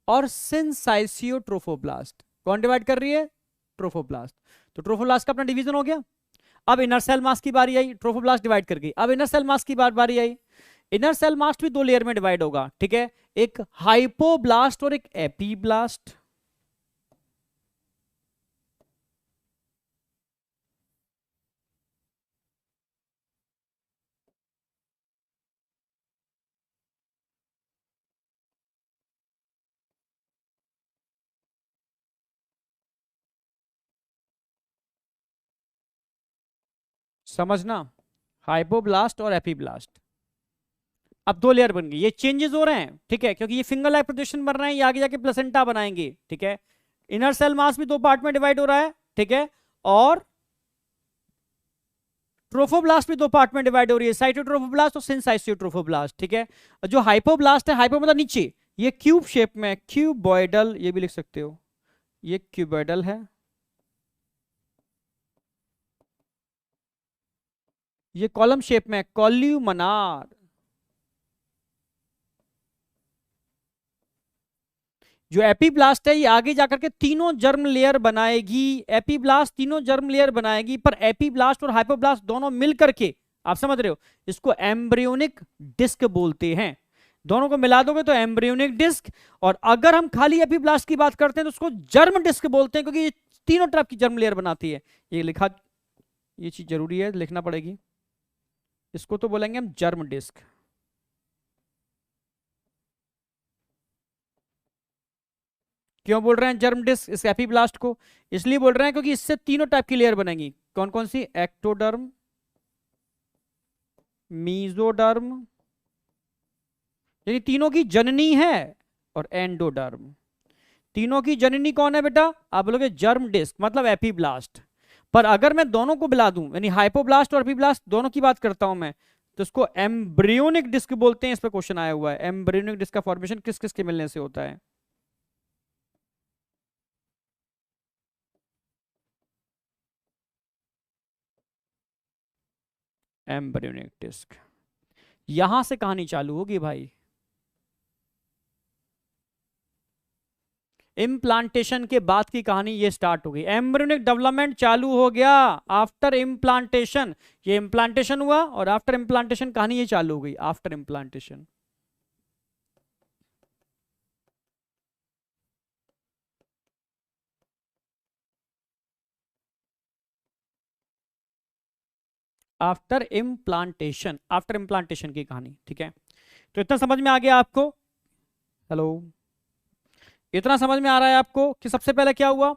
S1: और सिंसाइसियोट्रोफोब्लास्ट। कौन डिवाइड कर रही है? ट्रोफोब्लास्ट। तो ट्रोफोब्लास्ट का अपना डिवीजन हो गया। अब इनर सेल मास की बारी आई, ट्रोफोब्लास्ट डिवाइड कर गई, अब इनर सेल मास की बारी आई। इनर सेल मास भी दो लेयर में डिवाइड होगा, ठीक है, एक हाइपोब्लास्ट और एक एपीब्लास्ट। समझना, हाइपोब्लास्ट और एपीब्लास्ट। अब दो लेयर बन गई, ये चेंजेस हो रहे हैं, ठीक है, क्योंकि ये फिंगर लाइक प्रोजेक्शन बन रहे हैं, ये आगे जाके प्लेसेंटा बनाएंगे, ठीक है। इनर सेल मास भी दो पार्ट में डिवाइड हो रहा है, ठीक है, और ट्रोफोब्लास्ट भी दो पार्ट में डिवाइड हो रही है, साइटोट्रोफोब्लास्ट और सिंसाइटोट्रोफोब्लास्ट, ठीक है। जो हाइपोब्लास्ट है, हाइपो मतलब नीचे, ये क्यूब शेप में, क्यूबॉइडल, ये भी लिख सकते हो, ये क्यूबॉइडल है, ये कॉलम शेप में, कॉल्यूमनार। जो एपीब्लास्ट है ये आगे जाकर के तीनों जर्म लेयर बनाएगी, एपीब्लास्ट तीनों जर्म लेयर बनाएगी, पर एपीब्लास्ट और हाइपोब्लास्ट दोनों मिलकर के, आप समझ रहे हो, इसको एम्ब्रियोनिक डिस्क बोलते हैं। दोनों को मिला दोगे तो एम्ब्रियोनिक डिस्क। और अगर हम खाली एपीब्लास्ट की बात करते हैं तो उसको जर्म डिस्क बोलते हैं, क्योंकि ये तीनों तरफ की जर्म लेयर बनाती है। ये लिखा, ये चीज जरूरी है, लिखना पड़ेगी। इसको तो बोलेंगे हम जर्म डिस्क। क्यों बोल रहे हैं जर्म डिस्क इस एपीब्लास्ट को? इसलिए बोल रहे हैं क्योंकि इससे तीनों टाइप की लेयर बनेगी। कौन कौन सी? एक्टोडर्म, मीजोडर्म, यानी तीनों की जननी है, और एंडोडर्म। तीनों की जननी कौन है बेटा? आप बोलोगे जर्म डिस्क, मतलब एपीब्लास्ट। पर अगर मैं दोनों को मिला दूं, यानी हाइपोब्लास्ट और एपीब्लास्ट दोनों की बात करता हूं मैं, तो इसको एम्ब्रियोनिक डिस्क बोलते हैं। इस पर क्वेश्चन आया हुआ है, एम्ब्रियोनिक डिस्क का फॉर्मेशन किस किस के मिलने से होता है? Embryonic disc. यहां से कहानी चालू होगी भाई। इम्प्लांटेशन के बाद की कहानी ये स्टार्ट हो गई, एम्ब्रियोनिक डेवलपमेंट चालू हो गया आफ्टर इम्प्लांटेशन। ये इम्प्लांटेशन हुआ और आफ्टर इम्प्लांटेशन कहानी ये चालू हो गई, after implantation. After implantation, after implantation की कहानी, ठीक है। तो इतना समझ में आ गया आपको? हेलो, इतना समझ में आ रहा है आपको कि सबसे पहले क्या हुआ?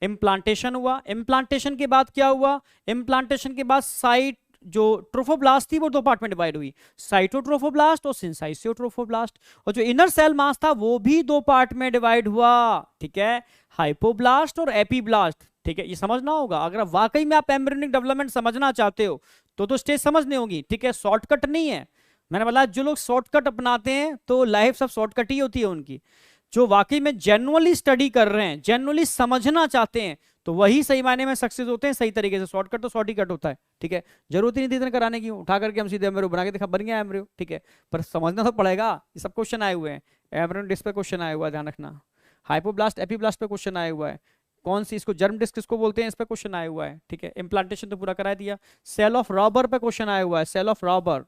S1: इम्प्लांटेशन हुआ। इम्प्लांटेशन के बाद क्या हुआ? इम्प्लांटेशन के बाद साइट, जो ट्रोफोब्लास्ट थी वो दो पार्ट में डिवाइड हुई, साइटोट्रोफोब्लास्ट और सिंसाइटोट्रोफोब्लास्ट। और जो इनर सेल मास था वो भी दो पार्ट में डिवाइड हुआ, ठीक है, हाइपोब्लास्ट और एपीब्लास्ट, ठीक है। ये समझना होगा, अगर वाकई में आप एम्ब्रियोनिक डेवलपमेंट समझना चाहते हो तो स्टेज समझनी होगी, ठीक है, शॉर्टकट नहीं है। मैंने बोला जो लोग शॉर्टकट अपनाते हैं तो लाइफ सब शॉर्टकट ही होती है उनकी। जो वाकई में जेन्युइनली स्टडी कर रहे हैं, जेन्युइनली समझना चाहते हैं, तो वही सही मायने में सक्सेस होते हैं सही तरीके से। शॉर्टकट तो शॉर्ट ही कट होता है, ठीक है। जरूरत ही नहीं थी इतने कराने की, उठा करके हम सीधे एम्ब्रियो बना के दिखा, बन गया एम्ब्रियो, ठीक है। पर समझना तो पड़ेगा। ये सब क्वेश्चन आए हुए हैं, एम्ब्रियो डिस्क पे क्वेश्चन आया हुआ है, ध्यान रखना। हाइपोब्लास्ट एपीब्लास्ट पे क्वेश्चन आया हुआ है, कौन सी इसको जर्म डिस्क किसको बोलते हैं इस पे क्वेश्चन आया हुआ है, ठीक है। इंप्लांटेशन तो पूरा करा दिया। सेल ऑफ रॉबर पे क्वेश्चन आया हुआ है, सेल ऑफ रॉबर।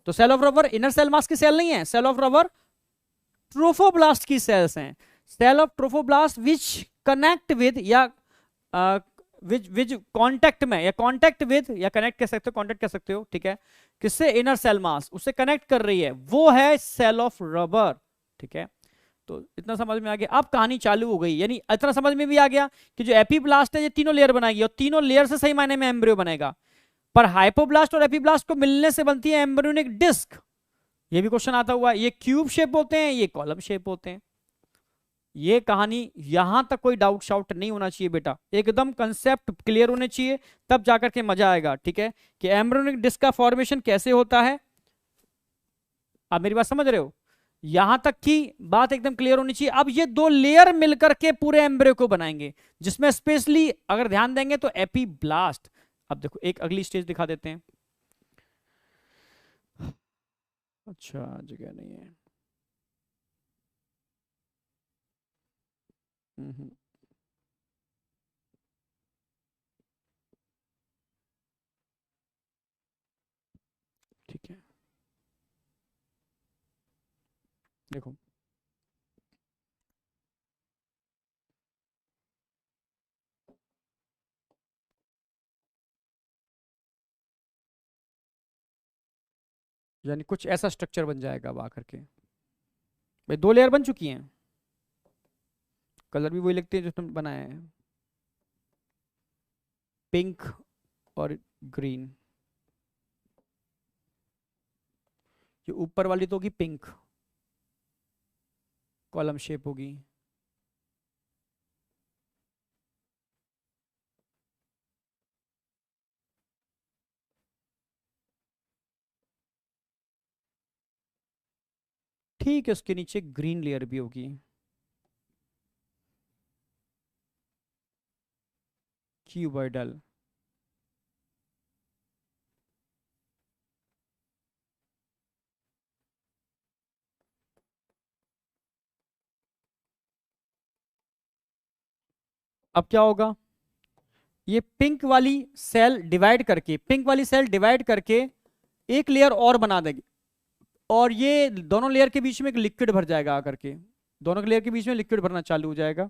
S1: तो cell of Rauber inner cell mass की सेल नहीं है, सेल ऑफ रॉबर ट्रोफोब्लास्ट की सेल्स हैं। Cell of trophoblast which connect with, या विच विच कांटेक्ट में, या कांटेक्ट विद, या कनेक्ट कह सकते हो, कांटेक्ट कह सकते हो, ठीक है। किससे? इनर सेल मास, उससे कनेक्ट कर रही है, वो है सेल ऑफ रबर, ठीक है। तो इतना समझ में आ गया। अब कहानी चालू हो गई, यानी इतना समझ में भी आ गया कि जो एपीब्लास्ट है ये तीनों लेयर बनाएगी, और तीनों लेयर से सही मायने में एम्ब्रियो बनेगा। पर हाइपोब्लास्ट और एपीब्लास्ट को मिलने से बनती है एम्ब्रियोनिक डिस्क। ये भी क्वेश्चन आता हुआ, ये क्यूब शेप होते हैं, ये कॉलम शेप होते हैं। ये कहानी यहां तक कोई डाउट शाउट नहीं होना चाहिए बेटा, एकदम कंसेप्ट क्लियर होने चाहिए, तब जाकर के मजा आएगा, ठीक है। कि एम्ब्रियोनिक डिस्क का फॉर्मेशन कैसे होता है, आप मेरी बात समझ रहे हो? यहां तक की बात एकदम क्लियर होनी चाहिए। अब ये दो लेयर मिलकर के पूरे एम्ब्रियो को बनाएंगे, जिसमें स्पेशली अगर ध्यान देंगे तो एपीब्लास्ट। अब देखो एक अगली स्टेज दिखा देते हैं। अच्छा, जगह नहीं है। हम्म, ठीक है, देखो यानी कुछ ऐसा स्ट्रक्चर बन जाएगा अब आकर के। भाई दो लेयर बन चुकी हैं, कलर भी वही लिखते हैं जो तुम बनाए हैं, पिंक और ग्रीन। जो ऊपर वाली तो होगी पिंक, कॉलम शेप होगी, ठीक है उसके नीचे ग्रीन लेयर भी होगी। क्यूबॉइडल। अब क्या होगा, ये पिंक वाली सेल डिवाइड करके एक लेयर और बना देगी, और ये दोनों लेयर के बीच में एक लिक्विड भर जाएगा आकर के, दोनों लेयर के बीच में लिक्विड भरना चालू हो जाएगा।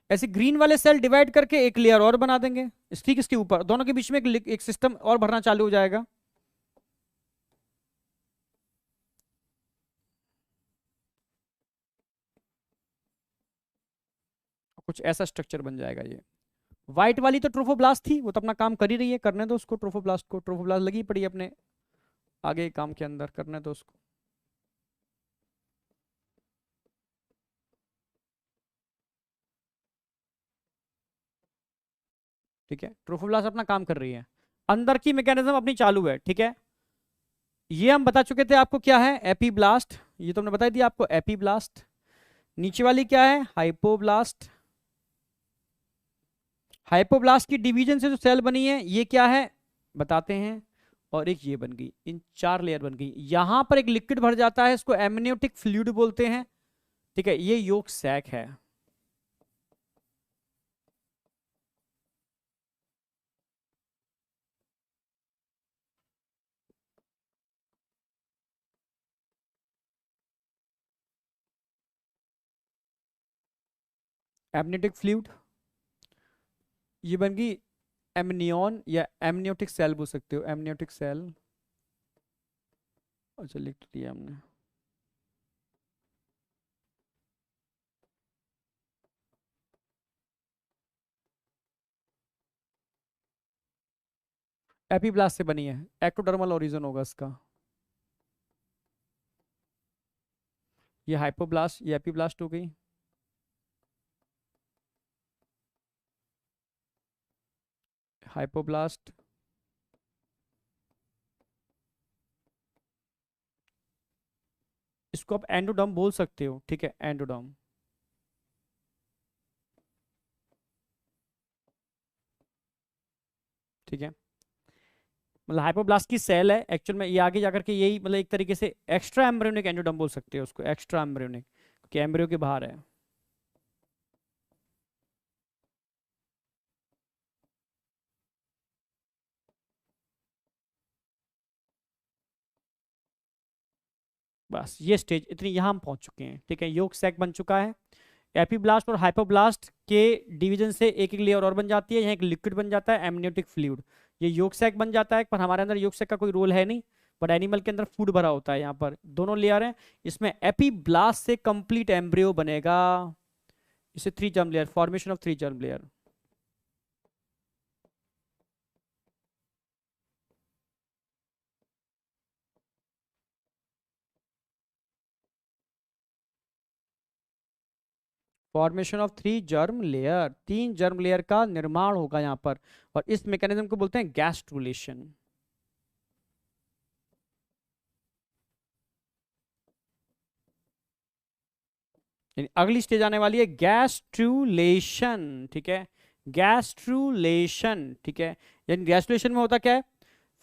S1: ऐसे ग्रीन वाले सेल डिवाइड करके एक लेयर और बना देंगे, ठीक इसके ऊपर दोनों के बीच में एक सिस्टम और भरना चालू हो जाएगा। कुछ ऐसा स्ट्रक्चर बन जाएगा ये। व्हाइट वाली तो ट्रोफोब्लास्ट थी, वो तो अपना काम कर ही रही है, करने दो उसको, ट्रोफोब्लास्ट को, ट्रोफोब्लास्ट लगी पड़ी है अपने आगे काम के अंदर, करने दो उसको। ठीक है, ट्रोफोब्लास्ट अपना काम कर रही है, अंदर की मैकेनिज्म अपनी चालू है। ठीक है, ये हम बता चुके थे आपको क्या है, एपीब्लास्ट, ये तो हमने बता दिया आपको एपीब्लास्ट। नीचे वाली क्या है, हाइपोब्लास्ट। हाइपोब्लास्ट की डिवीजन से जो सेल बनी है ये क्या है बताते हैं, और एक ये बन गई, इन 4 लेयर बन गई। यहां पर एक लिक्विड भर जाता है, इसको एमनियोटिक फ्लूइड बोलते हैं। ठीक है, ये योक सैक है। एमनियोटिक फ्लूइड, ये बन गई एमनियन या एमनियोटिक सेल बोल सकते हो, एमनियोटिक सेल। अच्छा लिख तो दिया हमने। एपीब्लास्ट से बनी है, एक्टोडर्मल ओरिजिन होगा इसका। ये हाइपोब्लास्ट, ये एपीब्लास्ट हो गई। हाइपोब्लास्ट, इसको आप एंडोडर्म बोल सकते हो। ठीक है, एंडोडर्म। ठीक है, मतलब हाइपोब्लास्ट की सेल है एक्चुअल में, ये आगे जाकर के यही मतलब एक तरीके से एक्स्ट्रा एम्ब्रियोनिक एंडोडर्म बोल सकते हो उसको, एक्स्ट्रा एम्ब्रियोनिक, क्योंकि एम्ब्रियो के बाहर है। बस ये स्टेज इतनी यहाँ हम पहुंच चुके हैं। ठीक है, योग सैक बन चुका है। एपीब्लास्ट और हाइपोब्लास्ट के डिवीजन से एक एक लेयर और बन जाती है, यहाँ एक लिक्विड बन जाता है एमनियोटिक फ्लूइड, ये योग सैक बन जाता है। पर हमारे अंदर योग सैक का कोई रोल है नहीं, बट एनिमल के अंदर फूड भरा होता है। यहाँ पर दोनों लेयर हैं, इसमें एपीब्लास्ट से कंप्लीट एम्ब्रियो बनेगा। इसे 3 germ layer, formation of 3 germ layer. Formation of 3 germ layer, 3 germ layer का निर्माण होगा यहाँ पर, और इस मैकेनिज्म को बोलते हैं गैस्ट्रुलेशन। अगली स्टेज आने वाली है गैस्ट्रुलेशन। ठीक है, गैस्ट्रुलेशन। ठीक है, यानी गैस्ट्रुलेशन में होता क्या है,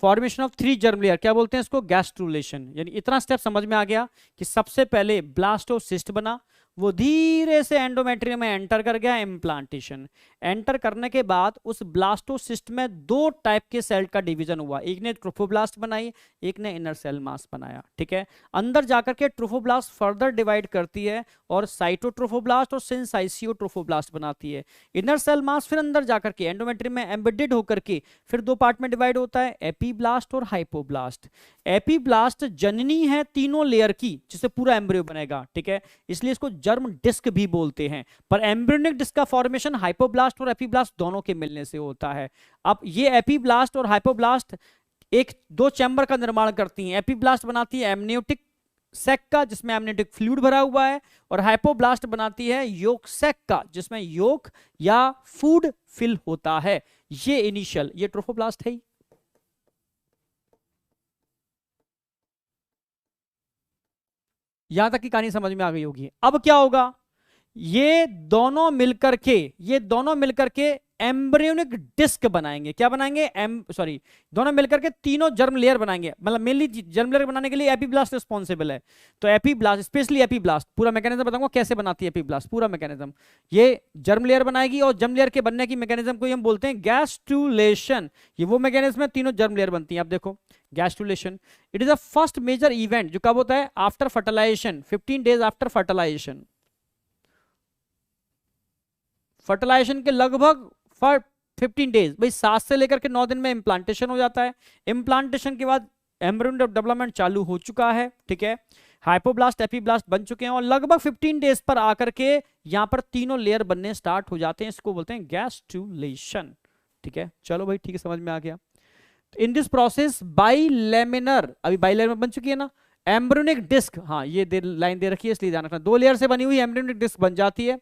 S1: फॉर्मेशन ऑफ 3 जर्म लेयर, क्या बोलते हैं इसको, गैस्ट्रुलेशन। यानी इतना स्टेप समझ में आ गया कि सबसे पहले ब्लास्टोसिस्ट बना, वो धीरे से एंडोमेट्रियम में एंटर कर गया, इम्प्लांटेशन। एंटर करने के बाद उस ब्लास्टोसिस्ट में 2 टाइप के सेल का डिवीजन हुआ, एक ने ट्रोफोब्लास्ट बनाई, एक ने इनर सेल मास बनाया। ठीक है, अंदर जाकर के ट्रोफोब्लास्ट फर्दर डिवाइड करती है और साइटोट्रोफोब्लास्ट और सिंसाइसियोट्रोफोब्लास्ट बनाती है। इनर सेल मास फिर अंदर जाकर के एंडोमेट्रियम में एम्बेडेड होकर के फिर 2 पार्ट में डिवाइड होता है, एपीब्लास्ट और हाइपोब्लास्ट। एपीब्लास्ट जननी है तीनों लेयर की, जिससे पूरा एम्ब्रियो बनेगा। ठीक है, इसलिए इसको जर्म डिस्क भी बोलते हैं। पर एम्ब्रियोनिक डिस्क का फॉर्मेशन हाइपोब्लास्ट और एपीब्लास्ट दोनों के मिलने से होता है। अब ये एपीब्लास्ट और हाइपोब्लास्ट एक 2 चैम्बर का निर्माण करती हैं। एपीब्लास्ट बनाती है एमनियोटिक सैक का, जिसमें एमनियोटिक फ्लूइड भरा हुआ है, और हाइपोब्लास्ट बनाती है योक सैक का, जिसमें योक या फूड फिल होता है। ये इनिशियल, ये ट्रोफोब्लास्ट है ही। यहां तक की कहानी समझ में आ गई होगी। अब क्या होगा, ये दोनों मिलकर के एम्ब्रियोनिक डिस्क बनाएंगे। क्या बनाएंगे, दोनों मिलकर के तीनों जर्म लेयर बनाएंगे। मतलब मेनली जर्म लेयर बनाने के लिए एपीब्लास्ट रिस्पॉन्सिबल है। तो एपीब्लास्ट, स्पेशली एपीब्लास्ट, पूरा मैकेनिज्म बताऊंगा कैसे बनाती है एपीब्लास्ट, पूरा मैकेनिज्म। ये जर्म लेयर बनाएगी और जर्म लेयर के बनने की मैकेनिज्म को हम बोलते हैं गैस्ट्रुलेशन। ये वो मैकेनिज्म है, तीनों जर्म लेयर बनती है। आप देखो gastrulation, it is a first major event जो कब होता है, after fertilization, 15 days after fertilization. Fertilization के लगभग 15 डेज, भाई 7 से लेकर के 9 दिन में इम्प्लांटेशन हो जाता है। इम्प्लांटेशन के बाद एम्ब्रियो डेवलपमेंट चालू हो चुका है, ठीक है। हाइपोब्लास्ट एपीब्लास्ट बन चुके हैं और लगभग 15 डेज पर आकर के यहां पर तीनों लेयर बनने स्टार्ट हो जाते हैं। इसको बोलते हैं गैस्ट्रुलेशन, ठीक है। चलो भाई ठीक है, समझ में आ गया। इन दिस प्रोसेस बाइलेमिनर, अभी बाइलेमिनर बन चुकी है ना, एम्ब्रियोनिक डिस्क, हाँ ये लाइन दे रखी है इसलिए ध्यान रखना, 2 लेयर से बनी हुई एम्ब्रियोनिक डिस्क बन जाती है,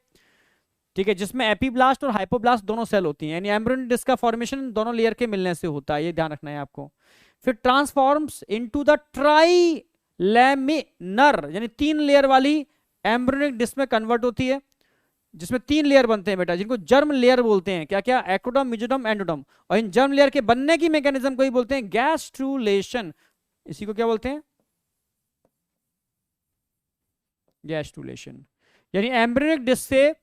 S1: ठीक है, जिसमें एपीब्लास्ट और हाइपोब्लास्ट दोनों सेल होती हैं। यानी एम्ब्रियोनिक डिस्क का फॉर्मेशन दोनों लेयर के मिलने से होता है, ये ध्यान रखना है आपको। फिर ट्रांसफॉर्म्स इनटू द ट्राइलेमिनर, यानी 3 लेयर वाली एम्ब्रियोनिक डिस्क में कन्वर्ट होती है, जिसमें 3 लेयर बनते हैं बेटा, जिनको जर्म लेयर बोलते हैं। क्या क्या, एक्टोडर्म, मेसोडर्म, एंडोडर्म। और इन जर्म लेयर के बनने की मैकेनिज्म को ही बोलते हैं गैस्ट्रुलेशन। इसी को क्या बोलते हैं, गैस्ट्रुलेशन। यानी एम्ब्रियोनिक डिस्क से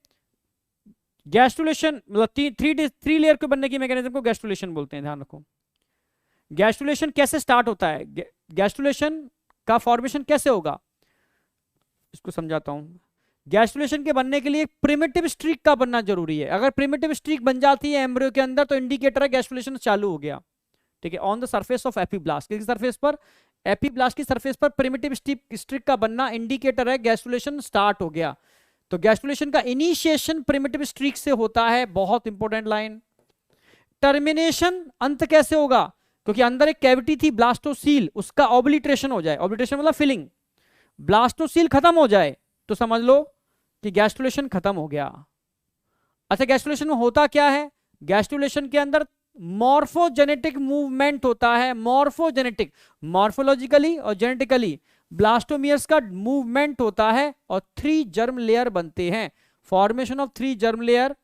S1: गैस्ट्रुलेशन, मतलब 3 लेयर के बनने की मैकेनिज्म को गैस्ट्रुलेशन बोलते हैं, ध्यान रखो। गैस्ट्रुलेशन कैसे स्टार्ट होता है, गैस्ट्रुलेशन का फॉर्मेशन कैसे होगा, इसको समझाता हूं। गैस्ट्रुलेशन के बनने के लिए प्रिमिटिव स्ट्रीक का बनना जरूरी है। अगर प्रिमिटिव स्ट्रीक बन जाती है एम्ब्रियो के अंदर तो इंडिकेटर है गैस्ट्रुलेशन चालू हो गया, ठीक है। On the surface of epiblast, किस सरफेस पर, एपीब्लास्ट की सरफेस पर प्रिमिटिव स्ट्रीक का बनना इंडिकेटर है गैस्ट्रुलेशन स्टार्ट हो गया। तो गैस्ट्रुलेशन का इनिशिएशन प्रिमिटिव स्ट्रीक से होता है, बहुत इंपॉर्टेंट लाइन। टर्मिनेशन, अंत कैसे होगा, क्योंकि अंदर एक कैविटी थी ब्लास्टोसील, उसका ऑब्लिटरेशन हो जाए, ऑब्लिटरेशन मतलब फिलिंग, ब्लास्टोसील खत्म हो जाए तो समझ लो कि गैस्ट्रुलेशन खत्म हो गया। अच्छा, गैस्ट्रुलेशन में होता क्या है, गैस्ट्रुलेशन के अंदर मॉर्फोजेनेटिक मूवमेंट होता है। मॉर्फोजेनेटिक, मॉर्फोलॉजिकली और जेनेटिकली ब्लास्टोमियर्स का मूवमेंट होता है और 3 जर्म लेयर बनते हैं। फॉर्मेशन ऑफ 3 जर्म लेयर,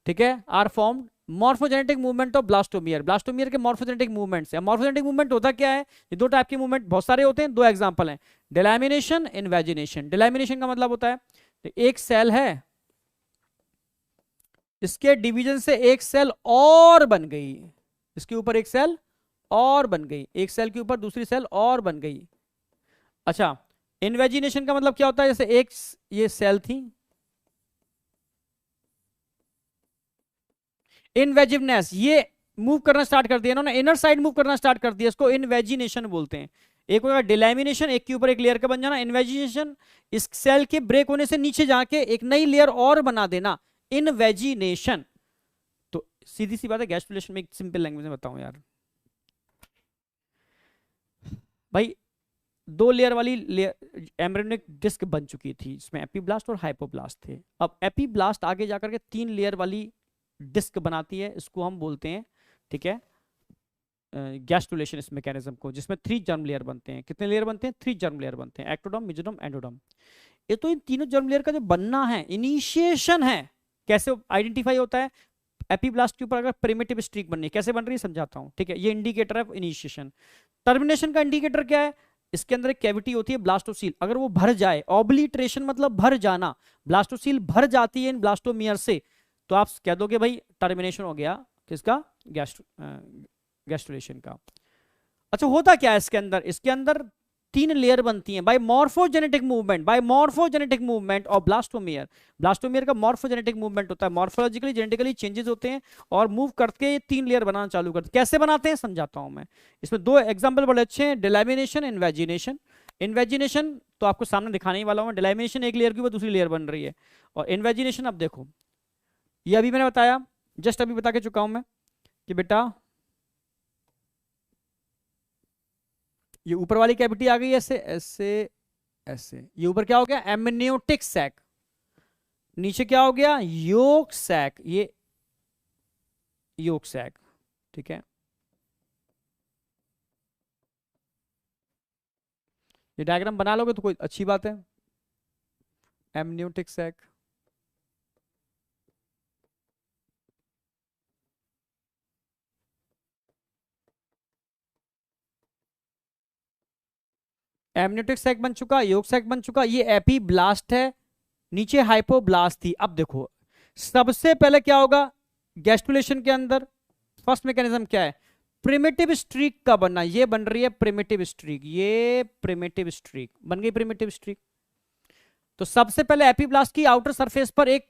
S1: ठीक है, are formed. Morphogenetic movement of blastomere, blastomere के मॉर्फोजेनेटिक मूवमेंट्स है। मॉर्फोजेनेटिक मूवमेंट होता क्या है, ये 2 टाइप के मूवमेंट बहुत सारे होते हैं, 2 एग्जांपल हैं, डेलामिनेशन, इन्वेजिनेशन। डेलामिनेशन का मतलब होता है तो एक सेल है, इसके डिवीजन से एक सेल और बन गई, इसके ऊपर एक सेल और बन गई, एक सेल के ऊपर दूसरी सेल और बन गई। अच्छा, इन्वेजिनेशन का मतलब क्या होता है, जैसे एक ये सेल थी, इनवेजिवनेस, ये मूव करना स्टार्ट कर दिया इन्होंने, इनर साइड मूव करना स्टार्ट कर दिया, इसको इनवेजिनेशन बोलते हैं। एक होगा डिलैमिनेशन, एक के ऊपर एक लेयर का बन जाना। इन्वेजिनेशन, इस सेल के ब्रेक होने से नीचे जाके एक नई लेयर और बना देना, इनवेजिनेशन। तो सीधी सी बात है, गैस्ट्रुलेशन में एक सिंपल लैंग्वेज में बताऊं यार भाई, 2 लेयर वाली एम्ब्रियोनिक डिस्क बन चुकी थी, जिसमें एपीब्लास्ट और हाइपोब्लास्ट थे। अब एपीब्लास्ट आगे जाकर के 3 लेयर वाली डिस्क बनाती है, इसको हम बोलते हैं, ठीक है, गैस्ट्रुलेशन, इस मैकेनिज्म को, जिसमें 3 जर्म लेयर बनते हैं। कितने लेयर बनते हैं, 3 जर्म लेयर बनते हैं, एक्टोडर्म, मेसोडर्म, एंडोडर्म। ये तो इन तीनों जर्म लेयर का जो बनना है, इनिशिएशन है, कैसे आइडेंटिफाई होता है, एपीब्लास्ट के ऊपर अगर प्रिमिटिव स्ट्रीक बननी है, कैसे बन रही है समझाता हूं, ठीक है। ये इंडिकेटर है इनिशिएशन। टर्मिनेशन का इंडिकेटर क्या है, इसके अंदर एक कैविटी होती है ब्लास्टोसील, अगर वो भर जाए, ऑब्लिटरेशन मतलब भर जाना, ब्लास्टोसील भर जाती है इन ब्लास्टोमियर से, तो आप कह दोगे भाई टर्मिनेशन हो गया किसका, गैस्ट्रुलेशन का। अच्छा, होता क्या है इसके अंदर, इसके अंदर 3 लेयर बनती हैं by morphogenetic movement, by morphogenetic movement of blastomere. Blastomere का मॉर्फोजेनेटिक मूवमेंट होता है, मॉर्फोलॉजिकली जेनेटिकली चेंजेस होते हैं और मूव करके 3 लेयर बनाना चालू करते हैं। कैसे बनाते हैं समझाता हूं मैं, इसमें 2 एग्जांपल बड़े अच्छे हैं, डेलामिनेशन, इन्वेजिनेशन। इन्वेजिनेशन तो आपको सामने दिखाने ही वाला हूं, डेलामिनेशन एक लेयर के ऊपर दूसरी लेयर बन रही है, और इन्वेजिनेशन अब देखो, ये अभी मैंने बताया, जस्ट अभी बता के चुका हूं मैं कि बेटा ये ऊपर वाली कैविटी आ गई ऐसे ऐसे ऐसे, ये ऊपर क्या हो गया, एमनियोटिक सैक, नीचे क्या हो गया, योक सैक, ये योक सैक, ठीक है, ये डायग्राम बना लोगे तो कोई अच्छी बात है। एमनियोटिक सैक, एमनियोटिक सैक बन चुका, योग सैक बन चुका, ये एपीब्लास्ट है, नीचे हाइपोब्लास्ट थी। अब देखो सबसे पहले क्या होगा गैस्ट्रुलेशन के अंदर, फर्स्ट मैकेनिज्म क्या है, प्रिमिटिव स्ट्रीक का बनना। ये बन रही है प्रिमिटिव स्ट्रीक, ये प्रिमिटिव स्ट्रीक बन गई, प्रिमिटिव स्ट्रीक। तो सबसे पहले एपीब्लास्ट की आउटर सरफेस पर एक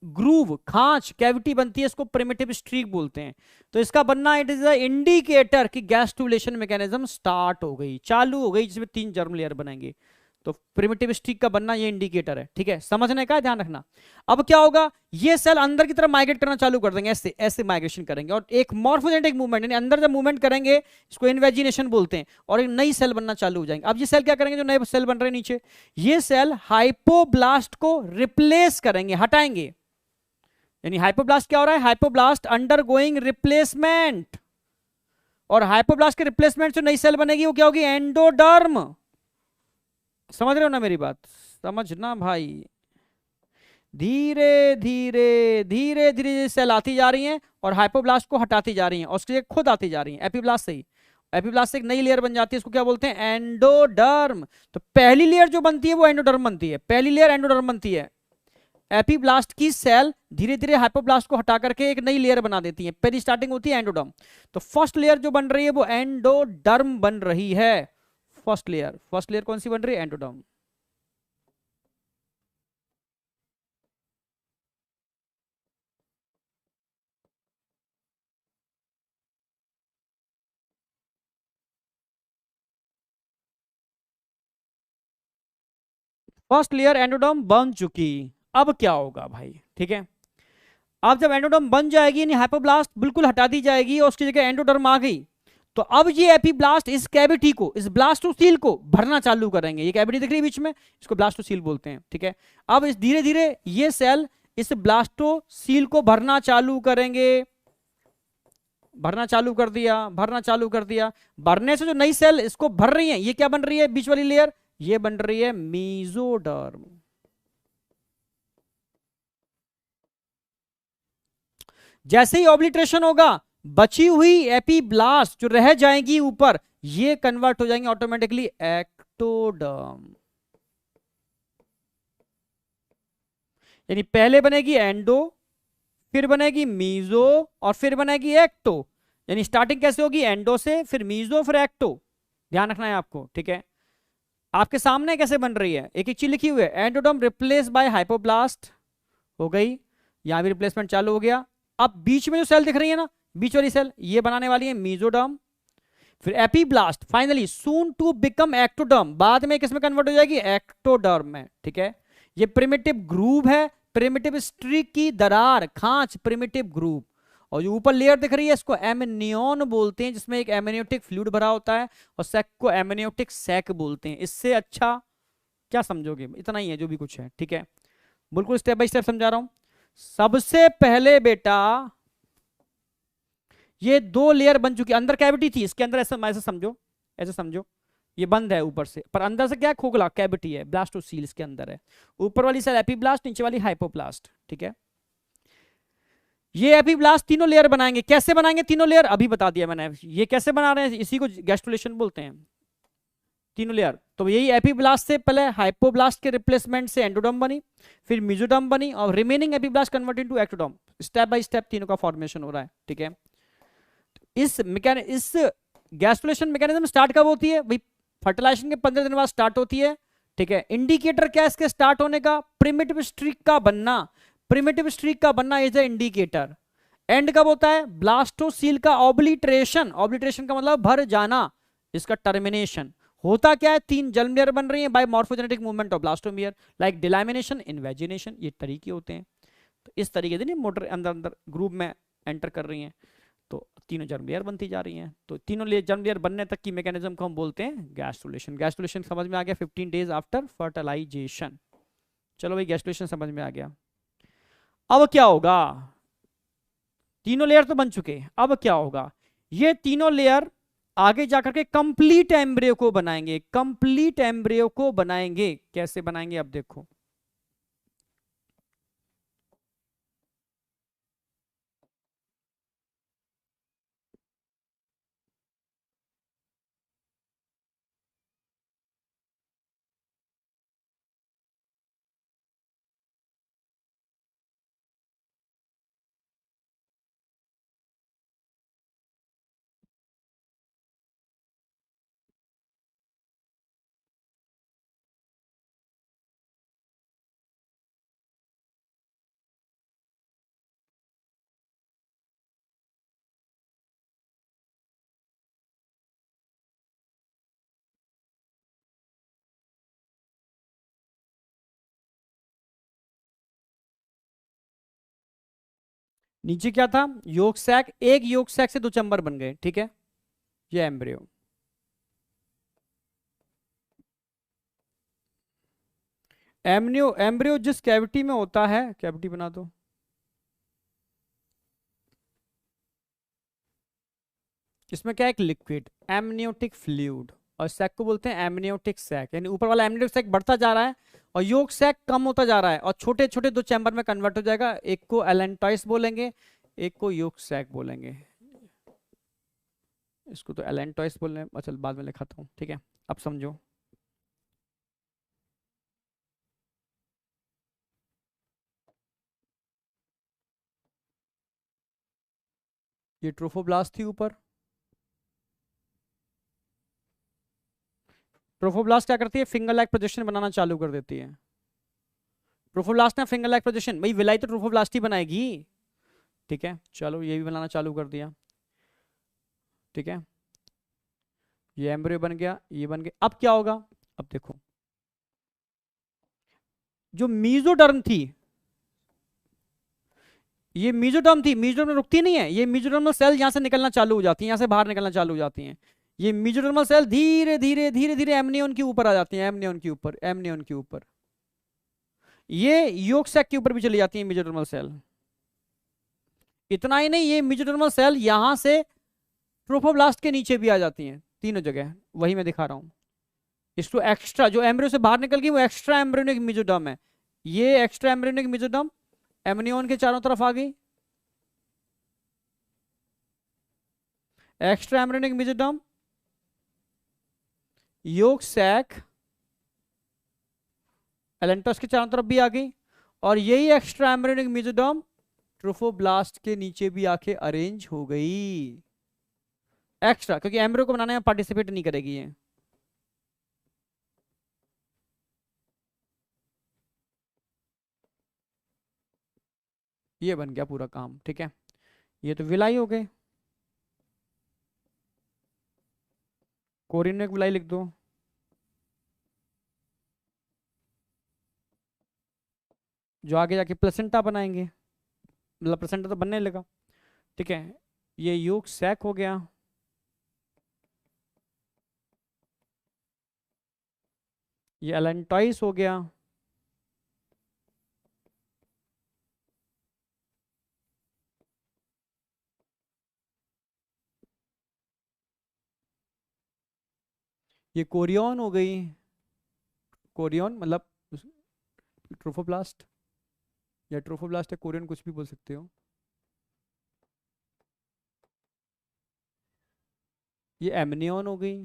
S1: ग्रूव, खांच, कैविटी बनती है, इसको प्रिमिटिव स्ट्रीक बोलते हैं। तो इसका बनना इट इज अ इंडिकेटर कि गैस्ट्रुलेशन मैकेनिज्म स्टार्ट हो गई, चालू हो गई, जिसमें 3 जर्म लेयर बनेंगे। तो प्रिमिटिव स्ट्रीक का बनना ये इंडिकेटर है, ठीक है, समझने का ध्यान रखना। अब क्या होगा, ये सेल अंदर की तरफ माइग्रेट करना चालू कर देंगे, ऐसे ऐसे माइग्रेशन करेंगे, और एक मॉर्फोजेनेटिक मूवमेंट, यानी अंदर जब मूवमेंट करेंगे इसको इन्वेजिनेशन बोलते हैं, और एक नई सेल बनना चालू हो जाएंगे। अब ये सेल क्या करेंगे, जो नए सेल बन रहे हैं नीचे, ये सेल हाइपोब्लास्ट को रिप्लेस करेंगे, हटाएंगे। यानी हाइपोब्लास्ट क्या हो रहा है, हाइपोब्लास्ट अंडरगोइंग रिप्लेसमेंट, और हाइपोब्लास्ट के रिप्लेसमेंट से नई सेल बनेगी, वो क्या होगी, एंडोडर्म। समझ रहे हो ना मेरी बात, समझना भाई। धीरे धीरे धीरे धीरे सेल आती जा रही हैं और हाइपोब्लास्ट को हटाती जा रही हैं, और उसके लिए खुद आती जा रही हैं एपीब्लास्ट से ही। एपीब्लास्ट से एक नई लेयर बन जाती है, उसको क्या बोलते हैं, एंडोडर्म। तो पहली लेयर जो बनती है वो एंडोडर्म बनती है, पहली लेयर एंडोडर्म बनती है। एपीब्लास्ट की सेल धीरे धीरे हाइपोब्लास्ट को हटा करके एक नई लेयर बना देती है, पहली स्टार्टिंग होती है एंडोडर्म। तो फर्स्ट लेयर जो बन रही है वो एंडोडर्म बन रही है। फर्स्ट लेयर कौन सी बन रही है, एंडोडर्म। फर्स्ट लेयर एंडोडर्म बन चुकी। अब क्या होगा भाई, ठीक है, अब जब एंडोडर्म बन जाएगी, यानी हाइपोब्लास्ट बिल्कुल हटा दी जाएगी और उसकी जगह एंडोडर्म आ गई, तो अब ये एपीब्लास्ट इस कैविटी को, इस ब्लास्टोसील को भरना चालू करेंगे। ये कैविटी दिख रही है बीच में, इसको ब्लास्टोसील बोलते हैं, ठीक है। अब इस धीरे धीरे ये सेल इस ब्लास्टोसील को भरना चालू करेंगे, भरना चालू कर दिया, भरना चालू कर दिया। भरने से जो नई सेल इसको भर रही है, ये क्या बन रही है, बीच वाली लेयर, ये बन रही है मीजोडर्म। जैसे ही ऑब्लिट्रेशन होगा, बची हुई एपीब्लास्ट जो रह जाएंगी ऊपर, ये कन्वर्ट हो जाएंगे ऑटोमेटिकली एक्टोडर्म। यानी पहले बनेगी एंडो, फिर बनेगी मीजो, और फिर बनेगी एक्टो। यानी स्टार्टिंग कैसे होगी, एंडो से, फिर मीजो, फिर एक्टो। ध्यान रखना है आपको, ठीक है। आपके सामने कैसे बन रही है, एक एक चीज लिखी हुई है, एंडोडर्म रिप्लेस बाय हाइपोब्लास्ट हो गई, यहां भी रिप्लेसमेंट चालू हो गया। अब बीच में जो सेल दिख रही है ना, बीच वाली सेल, ये बनाने वाली है मीजोडर्म। फिर epiblast finally soon to become ectoderm, बाद में किसमें कन्वर्ट हो जाएगी, एक्टोडर्म में, ठीक है। ये प्रिमिटिव ग्रूव है, प्रिमिटिव स्ट्रीक की दरार, खांच, प्रिमिटिव ग्रूव। और जो ऊपर लेयर दिख रही है इसको एमनियोन बोलते हैं, जिसमें एक एमनियोटिक फ्लूइड भरा होता है, और सैक को एमनियोटिक सैक बोलते हैं। इससे अच्छा क्या समझोगे, इतना ही है जो भी कुछ है, ठीक है, बिल्कुल स्टेप बाय स्टेप समझा रहा हूं। सबसे पहले बेटा ये 2 लेयर बन चुकी, अंदर कैविटी थी, इसके अंदर ऐसा समझो, ऐसे समझो, ये बंद है ऊपर से, पर अंदर से क्या है, खोखला कैविटी है, ब्लास्टोसील इसके अंदर है। ऊपर वाली सेल एपीब्लास्ट, नीचे वाली हाइपोब्लास्ट, ठीक है। ये एपीब्लास्ट तीनों लेयर बनाएंगे, कैसे बनाएंगे तीनों लेयर, अभी बता दिया मैंने। ये कैसे बना रहे हैं, इसी को गैस्ट्रुलेशन बोलते हैं, तीनों लेयर। तो यही एपीब्लास्ट से पहले हाइपोब्लास्ट के रिप्लेसमेंट से एंडोडर्म बनी, फिर मीजोडर्म बनी, और remaining epiblast convert into ectoderm. Step by step तीनों का फॉर्मेशन हो रहा है, ठीक है। इस गैस्ट्रुलेशन मैकेनिज्म स्टार्ट कब होती है भाई, फर्टिलाइजेशन के 15 दिन बाद स्टार्ट होती है, ठीक है। इंडिकेटर क्या है इसके स्टार्ट होने का, प्रिमिटिव स्ट्रीक का बनना, प्रिमिटिव स्ट्रीक का बनना इज अ इंडिकेटर। एंड कब होता है, ब्लास्टोसील का ऑब्लिट्रेशन, ऑब्लिट्रेशन का मतलब भर जाना, इसका टर्मिनेशन। होता क्या है, 3 जर्म लेयर बन रही है by morphogenetic movement of blastomere, like delamination, invagination, ये तरीके होते हैं। तो इस तरीके से मोटर अंदर अंदर ग्रुप में एंटर कर रही हैं, तो तीनों जर्म लेयर बनती जा रही हैं। तो तीनों जर्म लेयर बनने तक की मैकेनिज्म को हम बोलते हैं गैस्ट्रुलेशन। गैस्ट्रुलेशन समझ में आ गया, 15 डेज आफ्टर फर्टिलाइजेशन। चलो भाई गैस्ट्रुलेशन समझ में आ गया। अब क्या होगा, तीनों लेयर तो बन चुके, अब क्या होगा, ये तीनों लेयर आगे जाकर के कंप्लीट एम्ब्रियो को बनाएंगे, कंप्लीट एम्ब्रियो को बनाएंगे। कैसे बनाएंगे अब देखो। नीचे क्या था, योक सैक, एक योक सैक से दो चैम्बर बन गए, ठीक है। ये एम्ब्रियो, एम्ब्रियो जिस कैविटी में होता है, कैविटी बना दो, इसमें क्या है, एक लिक्विड एमनियोटिक फ्लूइड, और सैक को बोलते हैं एमनियोटिक सैक, यानी ऊपर वाला एमनियोटिक सैक बढ़ता जा रहा है और योक सैक कम होता जा रहा है और छोटे छोटे दो चैम्बर में कन्वर्ट हो जाएगा। एक को एलेंटॉइस बोलेंगे, एक को योक सैक बोलेंगे। इसको तो एलेंटॉइस बोल रहे हैं, चल बाद में लिखाता हूँ, ठीक है। अब समझो, ये ट्रोफोब्लास्ट थी ऊपर। ट्रोफोब्लास्ट क्या करती है, फिंगर लाइक प्रोजेक्शन बनाना चालू कर देती है। ट्रोफोब्लास्ट ने फिंगर लाइक प्रोजेक्शन, भाई विलाई तो ट्रोफोब्लास्ट ही बनाएगी, ठीक है। चलो ये भी बनाना चालू कर दिया, ठीक है। ये एम्ब्रियो बन गया, ये बन गया। अब क्या होगा, अब देखो, जो मीजोडर्म थी, ये मीजोडर्म थी, मीजोडर्म में रुकती नहीं है, ये मीजोडर्मल सेल यहां से निकलना चालू हो जाती है, यहां से बाहर निकलना चालू हो जाती हैं। ये मीजोडर्मल सेल धीरे धीरे धीरे धीरे एमनियन के ऊपर आ जाती हैं, एमनियन के ऊपर, एमनियन के ऊपर। ये योक सैक के ऊपर भी चली जाती है मीजोडर्मल सेल। इतना ही नहीं, ये मीजोडर्मल सेल यहां से ट्रोफोब्लास्ट के नीचे भी आ जाती हैं, तीनों जगह, वही मैं दिखा रहा हूं। इसको एक्स्ट्रा, जो एम्ब्रियो से बाहर निकल गई वो एक्स्ट्रा एम्ब्रियोनिक मीजोडर्म है। ये एक्स्ट्रा एम्ब्रियोनिक मीजोडर्म एमनियन के चारों तरफ आ गई, extra embryonic mesoderm, yolk sac allantois के चारों तरफ भी आ गई, और यही एक्स्ट्रा एम्ब्रियोनिक मीजोडर्म ट्रोफोब्लास्ट के नीचे भी आके अरेंज हो गई। एक्स्ट्रा, क्योंकि एम्ब्रियो को बनाने में पार्टिसिपेट नहीं करेगी ये बन गया पूरा काम, ठीक है। ये तो विलाई हो गए, कोरिन विलाई लिख दो। जो आगे जाके प्लेसेंटा बनाएंगे, मतलब प्लेसेंटा तो बनने लगा, ठीक है। ये यूक सैक हो गया, ये एलेंटॉइस हो गया, ये कोरियन हो गई, कोरियन मतलब ट्रोफोब्लास्ट, या ट्रोफोब्लास्ट या कोरियन कुछ भी बोल सकते हो। ये एमनियन हो गई,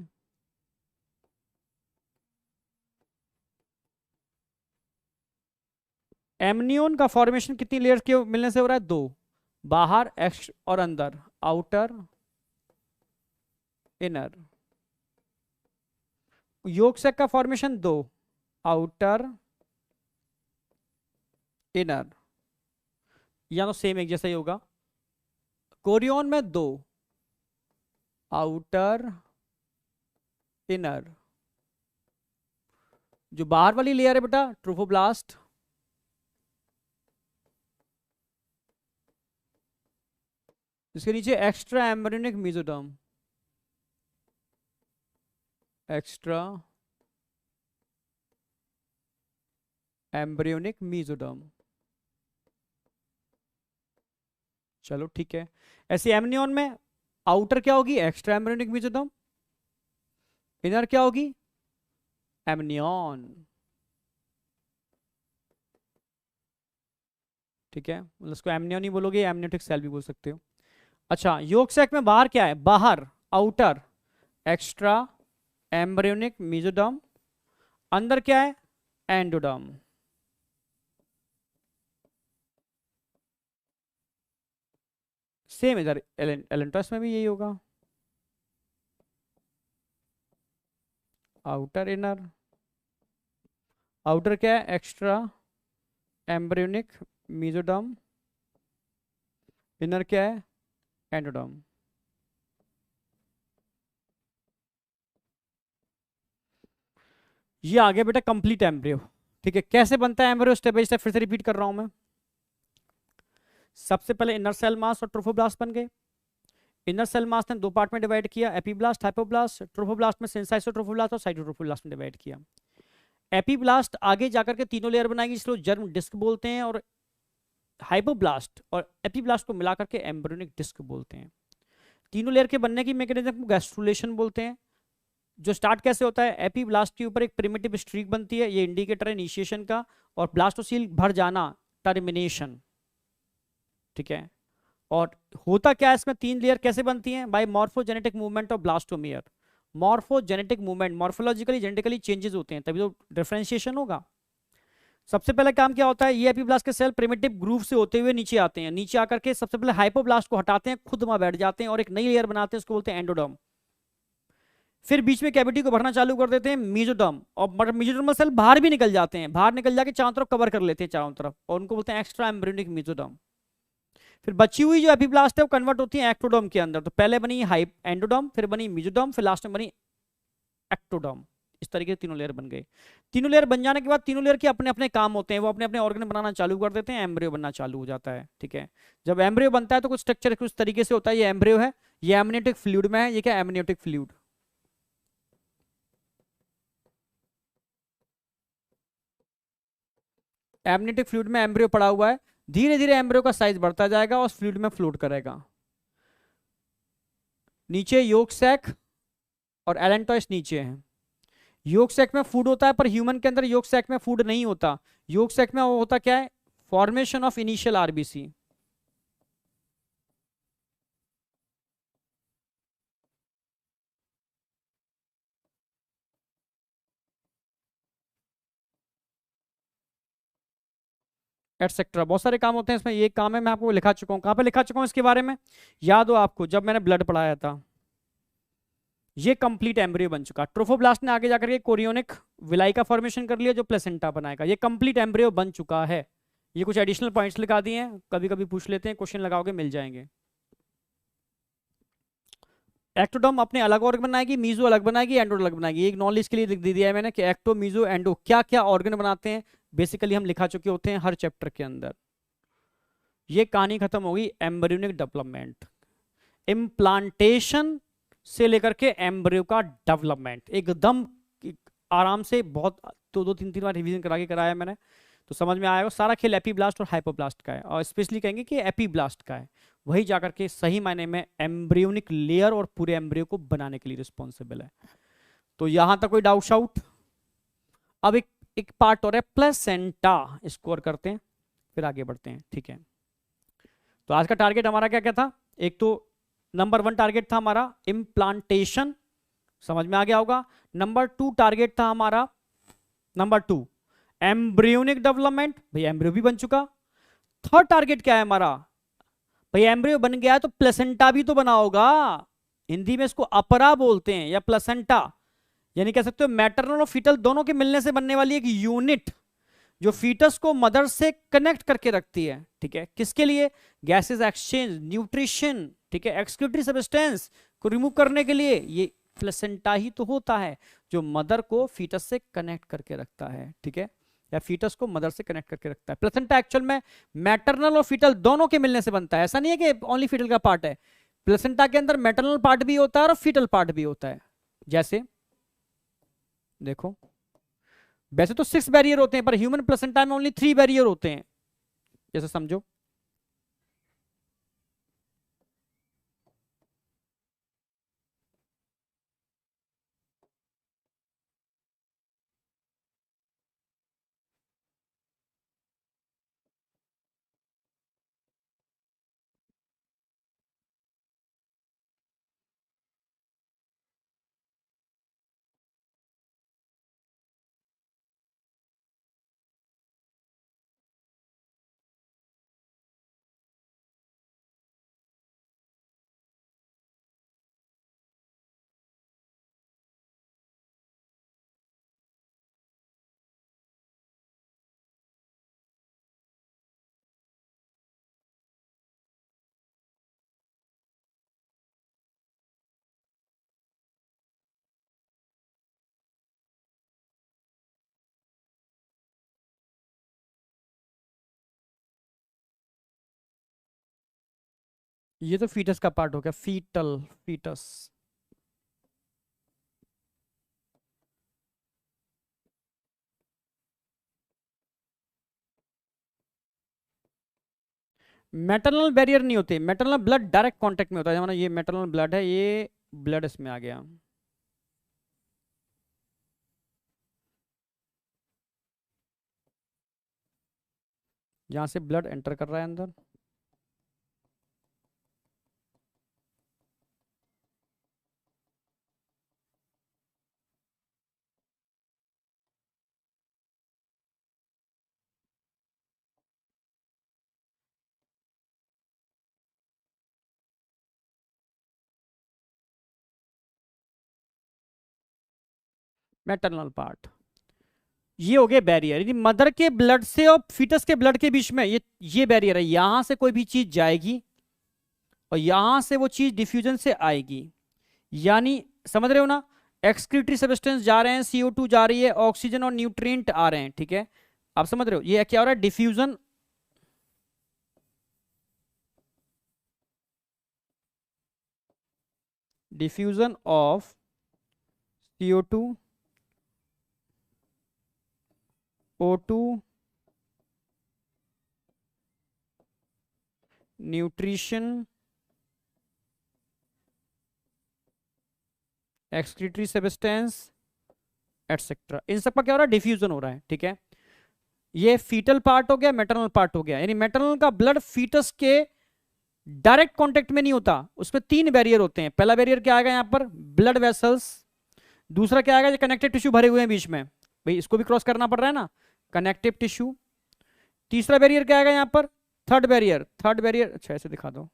S1: एमनियन का फॉर्मेशन कितनी लेयर्स के मिलने से हो रहा है, दो, बाहर एक्स और अंदर, आउटर इनर। योक सैक का फॉर्मेशन दो, आउटर इनर, या तो सेम एक जैसा ही होगा। कोरियन में दो, आउटर इनर। जो बाहर वाली लेयर है बेटा ट्रोफोब्लास्ट, इसके नीचे extra embryonic mesoderm, extra embryonic mesoderm. चलो ठीक है। ऐसे एमनियन में आउटर क्या होगी? Extra embryonic mesoderm. इनर क्या होगी? एमनियन। ठीक है, मतलब उसको एमनियन ही बोलोगे, एमनियोटिक सेल भी बोल सकते हो। अच्छा, योक सैक में बाहर क्या है? बाहर आउटर एक्स्ट्रा एम्ब्रियोनिक मेसोडर्म, अंदर क्या है? एंडोडर्म। सेम इधर एलेंटस में भी यही होगा, आउटर इनर। आउटर क्या है? एक्स्ट्रा एम्ब्रियोनिक मेसोडर्म, इनर क्या है? एंडोडर्म। ये आ गया बेटा कंप्लीट एम्ब्रियो। ठीक है, कैसे बनता है एम्ब्रियो? स्टेप बाय स्टेप फिर से रिपीट कर रहा हूं मैं। सबसे पहले इनर सेल मास और ट्रोफोब्लास्ट बन गए। इनर सेल मास ने दो पार्ट में डिवाइड किया, एपीब्लास्ट, हाइपोब्लास्ट। ट्रोफोब्लास्ट में सिंसाइटोट्रोफोब्लास्ट और साइटोट्रोफोब्लास्ट में डिवाइड किया। एपीब्लास्ट आगे जाकर के तीनों लेयर बनाएगी, जिसको जर्म डिस्क बोलते हैं, और हाइपोब्लास्ट और एपीब्लास्ट को मिलाकर के एम्ब्रियोनिक डिस्क बोलते हैं। तीनों लेयर के बनने की मैकेनिज्म को गैस्ट्रुलेशन बोलते हैं। जो स्टार्ट कैसे होता है? एपीब्लास्ट के ऊपर एक प्रिमिटिव स्ट्रीक बनती है, ये इंडिकेटर है इनिशिएशन का, और ब्लास्टोसील भर जाना टर्मिनेशन। ठीक है, और होता क्या है इसमें? तीन लेयर कैसे बनती हैं? By morphogenetic movement of blastomere. Morphogenetic movement, morphologically genetically changes होते हैं, तभी तो डिफरेंशिएशन होगा। सबसे पहले काम क्या होता है? ये एपीब्लास्ट के सेल प्रिमिटिव ग्रूव से होते हुए नीचे आते हैं, नीचे आकर के सबसे पहले हाइपोब्लास्ट को हटाते हैं, खुद वहां बैठ जाते हैं और एक नई लेयर बनाते हैं, उसको बोलते हैं एंडोडर्म। फिर बीच में कैविटी को भरना चालू कर देते हैं, मेसोडर्म, और मेसोडर्मल सेल बाहर भी निकल जाते हैं, बाहर निकल जाके चारों तरफ कवर कर लेते हैं चारों तरफ, और उनको बोलते हैं एक्स्ट्रा एम्ब्रियोनिक मेसोडर्म। फिर बची हुई जो एपीब्लास्ट है वो कन्वर्ट होती है एक्टोडर्म के अंदर। तो पहले बनी हाइप एंडोडर्म, फिर बनी मेसोडर्म, फिर लास्ट में बनी एक्टोडर्म। इस तरीके से तीनों लेयर बन गए। तीनों लेयर बन जाने के बाद तीनों लेयर के अपने अपने काम होते हैं, वो अपने अपने ऑर्गन बनाना चालू कर देते हैं, एम्ब्रियो बनना चालू हो जाता है। ठीक है, जब एम्ब्रियो बनता है तो कुछ स्ट्रक्चर कुछ तरीके से होता है। ये एम्ब्रियो है, ये एमनियोटिक फ्लूइड में है। ये क्या? Amniotic fluid. एमनियोटिक फ्लूइड में एम्ब्रियो पड़ा हुआ है, धीरे धीरे एम्ब्रियो का साइज बढ़ता जाएगा और फ्लूइड में फ्लोट करेगा। नीचे योक सैक और एलेंटॉइस नीचे है। योक सैक में फूड होता है, पर ह्यूमन के अंदर योक सैक में फूड नहीं होता। योक सैक में वो होता क्या है? Formation of initial RBC. Etcetera, बहुत सारे काम होते हैं इसमें। ये काम है, मैं आपको लिखा चुका हूँ। कहाँ पे लिखा चुका हूँ इसके बारे में? याद हो आपको जब मैंने ब्लड पढ़ाया था? ये कंप्लीट एम्ब्रियो बन चुका। ट्रोफोब्लास्ट ने आगे जाकर के कोरियोनिक विलाई का फॉर्मेशन कर लिया, जो प्लेसेंटा बनाएगा। ये कंप्लीट एम्ब्रियो बन चुका है। ये कुछ एडिशनल पॉइंट्स लिखा दिए हैं, कभी कभी पूछ लेते हैं, क्वेश्चन लगाओगे मिल जाएंगे। एक्टोडर्म अपने अलग ऑर्गन बनाएगी, मीजो अलग बनाएगी, एंडो अलग बनाएगी। एक नॉलेज के लिए लिख दिया है मैंने कि एक्टो, मीजो, एंडो क्या क्या ऑर्गन बनाते हैं, बेसिकली हम लिखा चुके होते हैं हर चैप्टर के अंदर। ये कहानी खत्म होगी एम्ब्रियोनिक डेवलपमेंट। इम्प्लांटेशन से लेकर के एम्ब्रियो का डेवलपमेंट एकदम आराम से, बहुत दो दो तीन तीन बार रिवीजन करा के कराया मैंने, तो समझ में आएगा। सारा खेल एपीब्लास्ट और हाइपोब्लास्ट का है, और स्पेशली कहेंगे कि एपीब्लास्ट का है। वही जाकर के सही मायने में एम्ब्रियोनिक लेयर और पूरे एम्ब्रियो को बनाने के लिए रिस्पॉन्सिबल है। तो यहां तक कोई डाउट शाउट? अब एक एक पार्ट और है प्लेसेंटा, स्कोर करते हैं फिर आगे बढ़ते हैं। ठीक है, तो आज का टारगेट हमारा क्या क्या था? एक तो नंबर 1 टारगेट था हमारा इम्प्लांटेशन, समझ में आ गया होगा। नंबर 2 टारगेट था हमारा, नंबर 2 एम्ब्रियोनिक डेवलपमेंट, भाई एम्ब्रियो भी बन चुका। थर्ड टारगेट क्या है हमारा? भाई एम्ब्रियो बन गया है तो प्लेसेंटा भी तो बना होगा। हिंदी में इसको अपरा बोलते हैं या प्लेसेंटा, यानी कह सकते हो मैटरनल और फीटल दोनों के मिलने से बनने वाली एक यूनिट, जो फीटस को मदर से कनेक्ट करके रखती है। ठीक है, किसके लिए? गैसेस एक्सचेंज, न्यूट्रिशन, ठीक है, एक्सक्रीटरी सब्सटेंस को रिमूव करने के लिए। ये प्लेसेंटा ही तो होता है जो मदर को फीटस से कनेक्ट करके रखता है। ठीक है, या फीटस को मदर से कनेक्ट करके रखता है। प्लेसेंटा एक्चुअल में मैटरनल और फीटल दोनों के मिलने से बनता है। ऐसा नहीं है कि ओनली फीटल का पार्ट है। प्लेसेंटा के अंदर मैटरनल पार्ट भी होता है और फीटल पार्ट भी होता है। जैसे देखो, वैसे तो 6 बैरियर होते हैं, पर ह्यूमन प्लेसेंटा में ओनली 3 बैरियर होते हैं। जैसे समझो, ये तो फीटस का पार्ट हो गया, फीटल, फीटस। मेटरनल बैरियर नहीं होते, मेटरनल ब्लड डायरेक्ट कांटेक्ट में होता है, माना ये मेटरनल ब्लड है, ये ब्लड इसमें आ गया, यहां से ब्लड एंटर कर रहा है अंदर। मेटरनल पार्ट, ये हो गया बैरियर, यदि मदर के ब्लड से और फीटस के ब्लड के बीच में ये बैरियर है, यहां से कोई भी चीज जाएगी और यहां से वो चीज डिफ्यूजन से आएगी, यानी समझ रहे हो ना, एक्सक्रीटरी सब्सटेंस जा रहे हैं, CO2 जा रही है, ऑक्सीजन और न्यूट्रिएंट आ रहे हैं, ठीक है, आप समझ रहे हो, ये क्या हो रहा है, diffusion, diffusion of CO2, O2, nutrition, excretory substance etcetera, इन सब का क्या हो रहा है, डिफ्यूजन हो रहा है, ठीक है। ये फीटल पार्ट हो गया, मैटरनल पार्ट हो गया, यानी मैटरनल का ब्लड फीटस के डायरेक्ट कांटेक्ट में नहीं होता, उसमें 3 बैरियर होते हैं। पहला बैरियर क्या आएगा यहां पर, ब्लड वेसल्स, दूसरा क्या आएगा, जो कनेक्टिव टिश्यू भरे हुए हैं बीच में, भाई इसको भी क्रॉस करना पड़ रहा है ना, कनेक्टिव टिश्यू। तीसरा बैरियर क्या आएगा यहां पर, थर्ड बैरियर, थर्ड बैरियर, अच्छा ऐसे दिखा दो,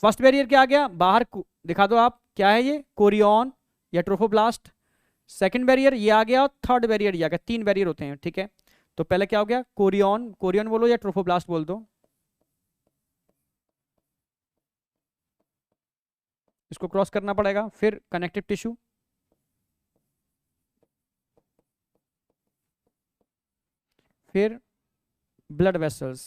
S1: फर्स्ट बैरियर क्या आ गया बाहर, दिखा दो आप, क्या है ये, कोरियन या ट्रोफोब्लास्ट। सेकंड बैरियर ये आ गया, और थर्ड बैरियर ये आ गया, 3 बैरियर होते हैं, ठीक है। तो पहले क्या हो गया, कोरियन, कोरियन बोलो या ट्रोफोब्लास्ट बोल दो, इसको क्रॉस करना पड़ेगा, फिर कनेक्टिव टिश्यू, फिर ब्लड वेसल्स।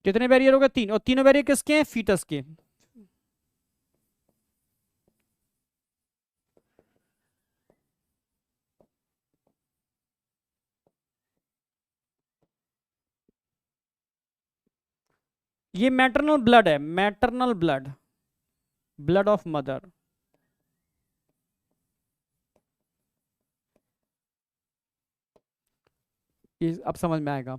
S1: कितने बैरियर हो गए, 3, और तीनों बैरियर किसके हैं, फीटस के। ये मैटरनल ब्लड है, maternal blood, blood of mother. ये अब समझ में आएगा,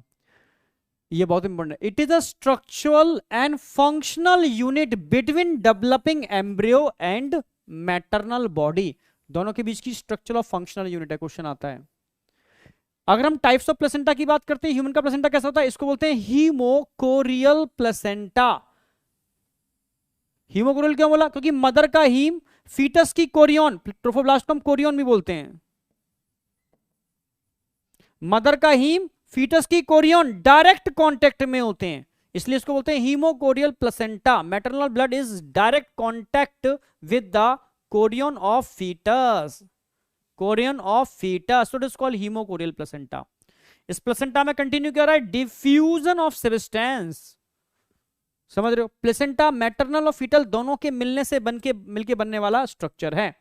S1: ये बहुत इंपॉर्टेंट है। It is a structural and functional unit between developing embryo and maternal body, दोनों के बीच की स्ट्रक्चरल और फंक्शनल यूनिट है, क्वेश्चन आता है। अगर हम टाइप्स ऑफ प्लेसेंटा की बात करते हैं, ह्यूमन का प्लेसेंटा कैसा होता है, इसको बोलते हैं हीमोकोरियल प्लेसेंटा। हीमोकोरियल क्यों बोला, क्योंकि मदर का हीम, फीटस की कोरियन, ट्रोफोब्लास्ट को हम कोरियन भी बोलते हैं, मदर का हीम फीटस की कोरियन डायरेक्ट कांटेक्ट में होते हैं, इसलिए इसको बोलते हैं haemochorial placenta. Maternal blood is direct contact with the chorion of foetus, chorion of foetus, so it is called haemochorial placenta. इस प्लेसेंटा में कंटिन्यू कर रहा है डिफ्यूजन ऑफ सब्सटेंस, समझ रहे हो, प्लेसेंटा मैटरनल और फीटल दोनों के मिलने से मिलके बनने वाला स्ट्रक्चर है।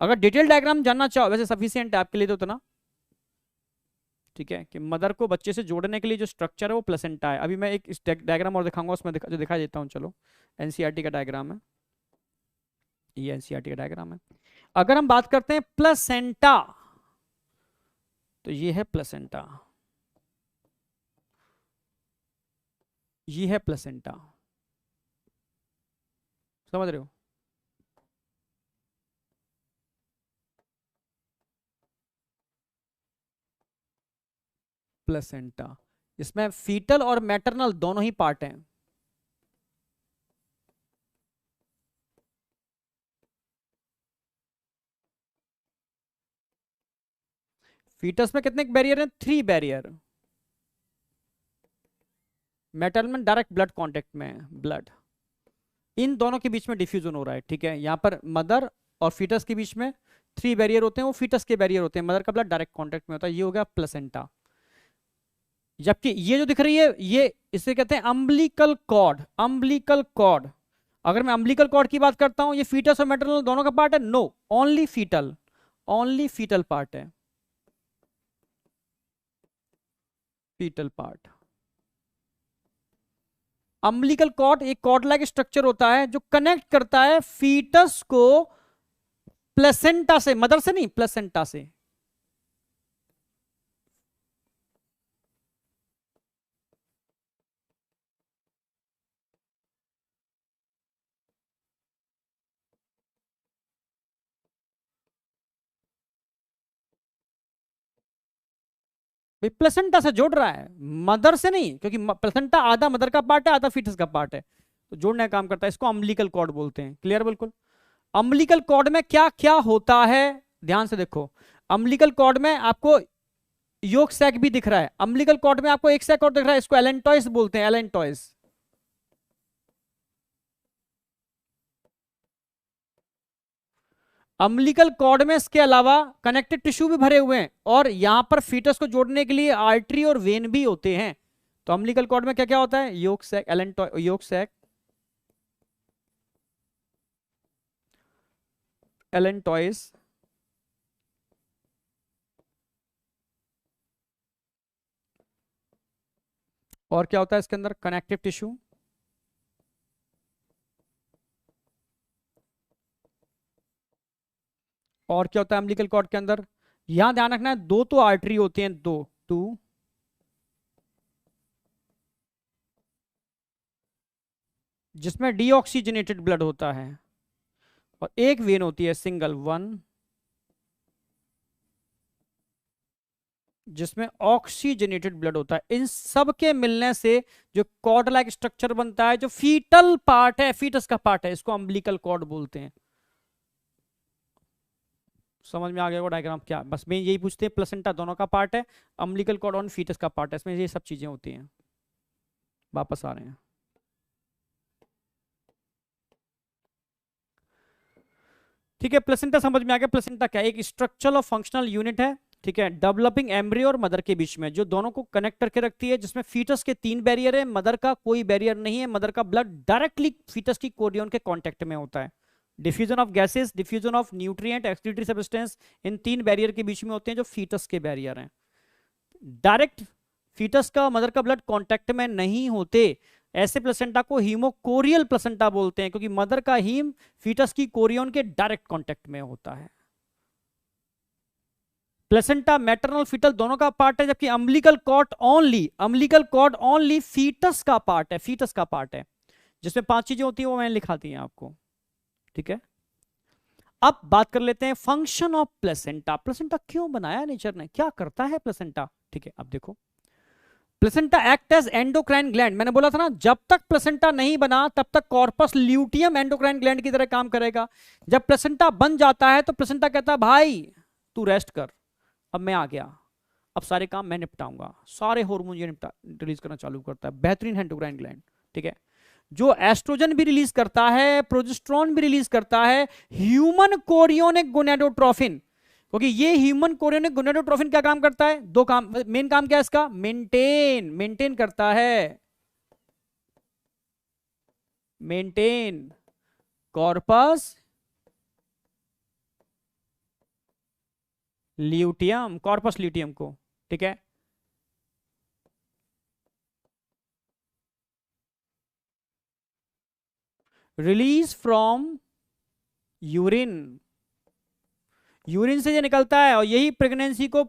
S1: अगर डिटेल डायग्राम जानना चाहो, वैसे सफिशिएंट है आपके लिए तो उतना, ठीक है, कि मदर को बच्चे से जोड़ने के लिए जो स्ट्रक्चर है वो प्लेसेंटा है। अभी मैं एक इस डायग्राम और दिखाऊंगा, उसमें जो दिखाई देता हूँ, चलो एनसीईआरटी का डायग्राम है, ये एनसीईआरटी का डायग्राम है। अगर हम बात करते हैं प्लेसेंटा, तो ये है प्लेसेंटा, ये है प्लेसेंटा, समझ रहे हो, प्लेसेंटा, इसमें फीटल और मैटरनल दोनों ही पार्ट हैं। फीटस में कितने बैरियर हैं, 3 बैरियर, मेटल में डायरेक्ट ब्लड कांटेक्ट में है, ब्लड, इन दोनों के बीच में डिफ्यूजन हो रहा है, ठीक है। यहाँ पर मदर और फीटस के बीच में 3 बैरियर होते हैं, वो फीटस के बैरियर होते हैं, मदर का ब्लड डायरेक्ट कांटेक्ट में होता है, ये हो गया प्लेसेंटा। जबकि ये जो दिख रही है ये, इसे कहते हैं अम्बिलिकल कॉर्ड, अम्बिलिकल कॉर्ड। अगर मैं अम्बिलिकल कॉर्ड की बात करता हूं, ये फीटस और मैटरनल दोनों का पार्ट है? No, only foetal, only foetal part है, फीटल पार्ट। अम्बिलिकल कॉर्ड एक कॉर्ड लाइक स्ट्रक्चर होता है जो कनेक्ट करता है फीटस को प्लेसेंटा से, मदर से नहीं, प्लेसेंटा से। प्लेसेंटा से जोड़ रहा है, मदर से नहीं, क्योंकि प्लेसेंटा आधा मदर का पार्ट है, आधा फीटस का पार्ट है, तो जोड़ने का काम करता है। इसको अम्बिलिकल कॉर्ड बोलते हैं। क्लियर? बिल्कुल। अम्बिलिकल कॉर्ड में क्या क्या होता है, ध्यान से देखो। अम्बिलिकल कॉर्ड में आपको योक सैक भी दिख रहा है, अम्बिलिकल कॉर्ड में आपको एक सैक और दिख रहा है, इसको एलेंटॉइस बोलते हैं, एलेंटॉइस। अम्बिलिकल कॉर्ड में इसके अलावा कनेक्टिव टिश्यू भी भरे हुए हैं, और यहां पर फीटस को जोड़ने के लिए आर्टरी और वेन भी होते हैं। तो अम्बिलिकल कॉर्ड में क्या क्या होता है? Yolk sac, allantois, yolk sac, allantois, और क्या होता है इसके अंदर? कनेक्टिव टिश्यू, और क्या होता है अम्बिलिकल कॉर्ड के अंदर? यहां ध्यान रखना है, दो तो आर्टरी होती हैं, दो, टू, जिसमें डीऑक्सीजनेटेड ब्लड होता है, और एक वेन होती है, सिंगल वन, जिसमें ऑक्सीजनेटेड ब्लड होता है। इन सब के मिलने से जो कॉर्ड लाइक स्ट्रक्चर बनता है, जो फीटल पार्ट है, फीटस का पार्ट है, इसको अम्बिलिकल कॉर्ड बोलते हैं। समझ में आ गया वो डायग्राम? क्या बस में यही पूछते हैं, प्लेसेंटा दोनों का पार्ट है, अम्बिलिकल कॉर्ड और फीटस का पार्ट है, इसमें ये सब चीजें होती हैं। वापस आ रहे हैं। ठीक है, प्लेसेंटा समझ में आ गया। प्लेसेंटा क्या है? एक स्ट्रक्चरल और फंक्शनल यूनिट है, ठीक है, डेवलपिंग एम्ब्रियो और मदर के बीच में, जो दोनों को कनेक्ट करके रखती है, जिसमें फीटस के 3 बैरियर है, मदर का कोई बैरियर नहीं है, मदर का ब्लड डायरेक्टली फीटस की कोरियन के कांटेक्ट में होता है। Diffusion of gases, diffusion of nutrient, excretory substance, in 3 barrier के बीच में होते हैं, जो फीटस के बैरियर हैं। डायरेक्ट फीटस का मदर का ब्लड कांटेक्ट में नहीं होते, ऐसे प्लेसेंटा को हीमोकोरियल प्लेसेंटा बोलते हैं, क्योंकि मदर का हीम फीटस की कोरियन के डायरेक्ट कांटेक्ट में होता है। प्लेसेंटा मैटरनल फीटल दोनों का पार्ट है, जबकि umbilical cord only, umbilical cord only foetus का पार्ट है, फीटस का पार्ट है, जिसमें 5 चीजें होती हैं, वो मैंने लिखा दी हैं आपको। ठीक है, अब बात कर लेते हैं फंक्शन ऑफ प्लेसेंटा। प्लेसेंटा क्यों बनाया नेचर ने, क्या करता है प्लेसेंटा? ठीक है, अब देखो, placenta act as endocrine gland. मैंने बोला था ना, जब तक प्लेसेंटा नहीं बना तब तक कॉर्पस ल्यूटियम एंडोक्राइन ग्लैंड की तरह काम करेगा। जब प्लेसेंटा बन जाता है तो प्लेसेंटा कहता है भाई तू रेस्ट कर, अब मैं आ गया, अब सारे काम मैं निपटाऊंगा, सारे हार्मोन ये निपटा रिलीज करना चालू करता है, बेहतरीन एंडोक्राइन ग्लैंड। ठीक है, जो एस्ट्रोजन भी रिलीज करता है, प्रोजेस्टेरोन भी रिलीज करता है, ह्यूमन कोरियोनिक गोनेडोट्रोफिन, क्योंकि ये ह्यूमन कोरियोनिक गोनेडोट्रोफिन क्या काम करता है? दो काम, मेन काम क्या है इसका? मेंटेन, मेंटेन करता है, maintain corpus luteum, corpus luteum को। ठीक है, रिलीज फ्रॉम यूरिन, यूरिन से ये निकलता है, और यही प्रेगनेंसी को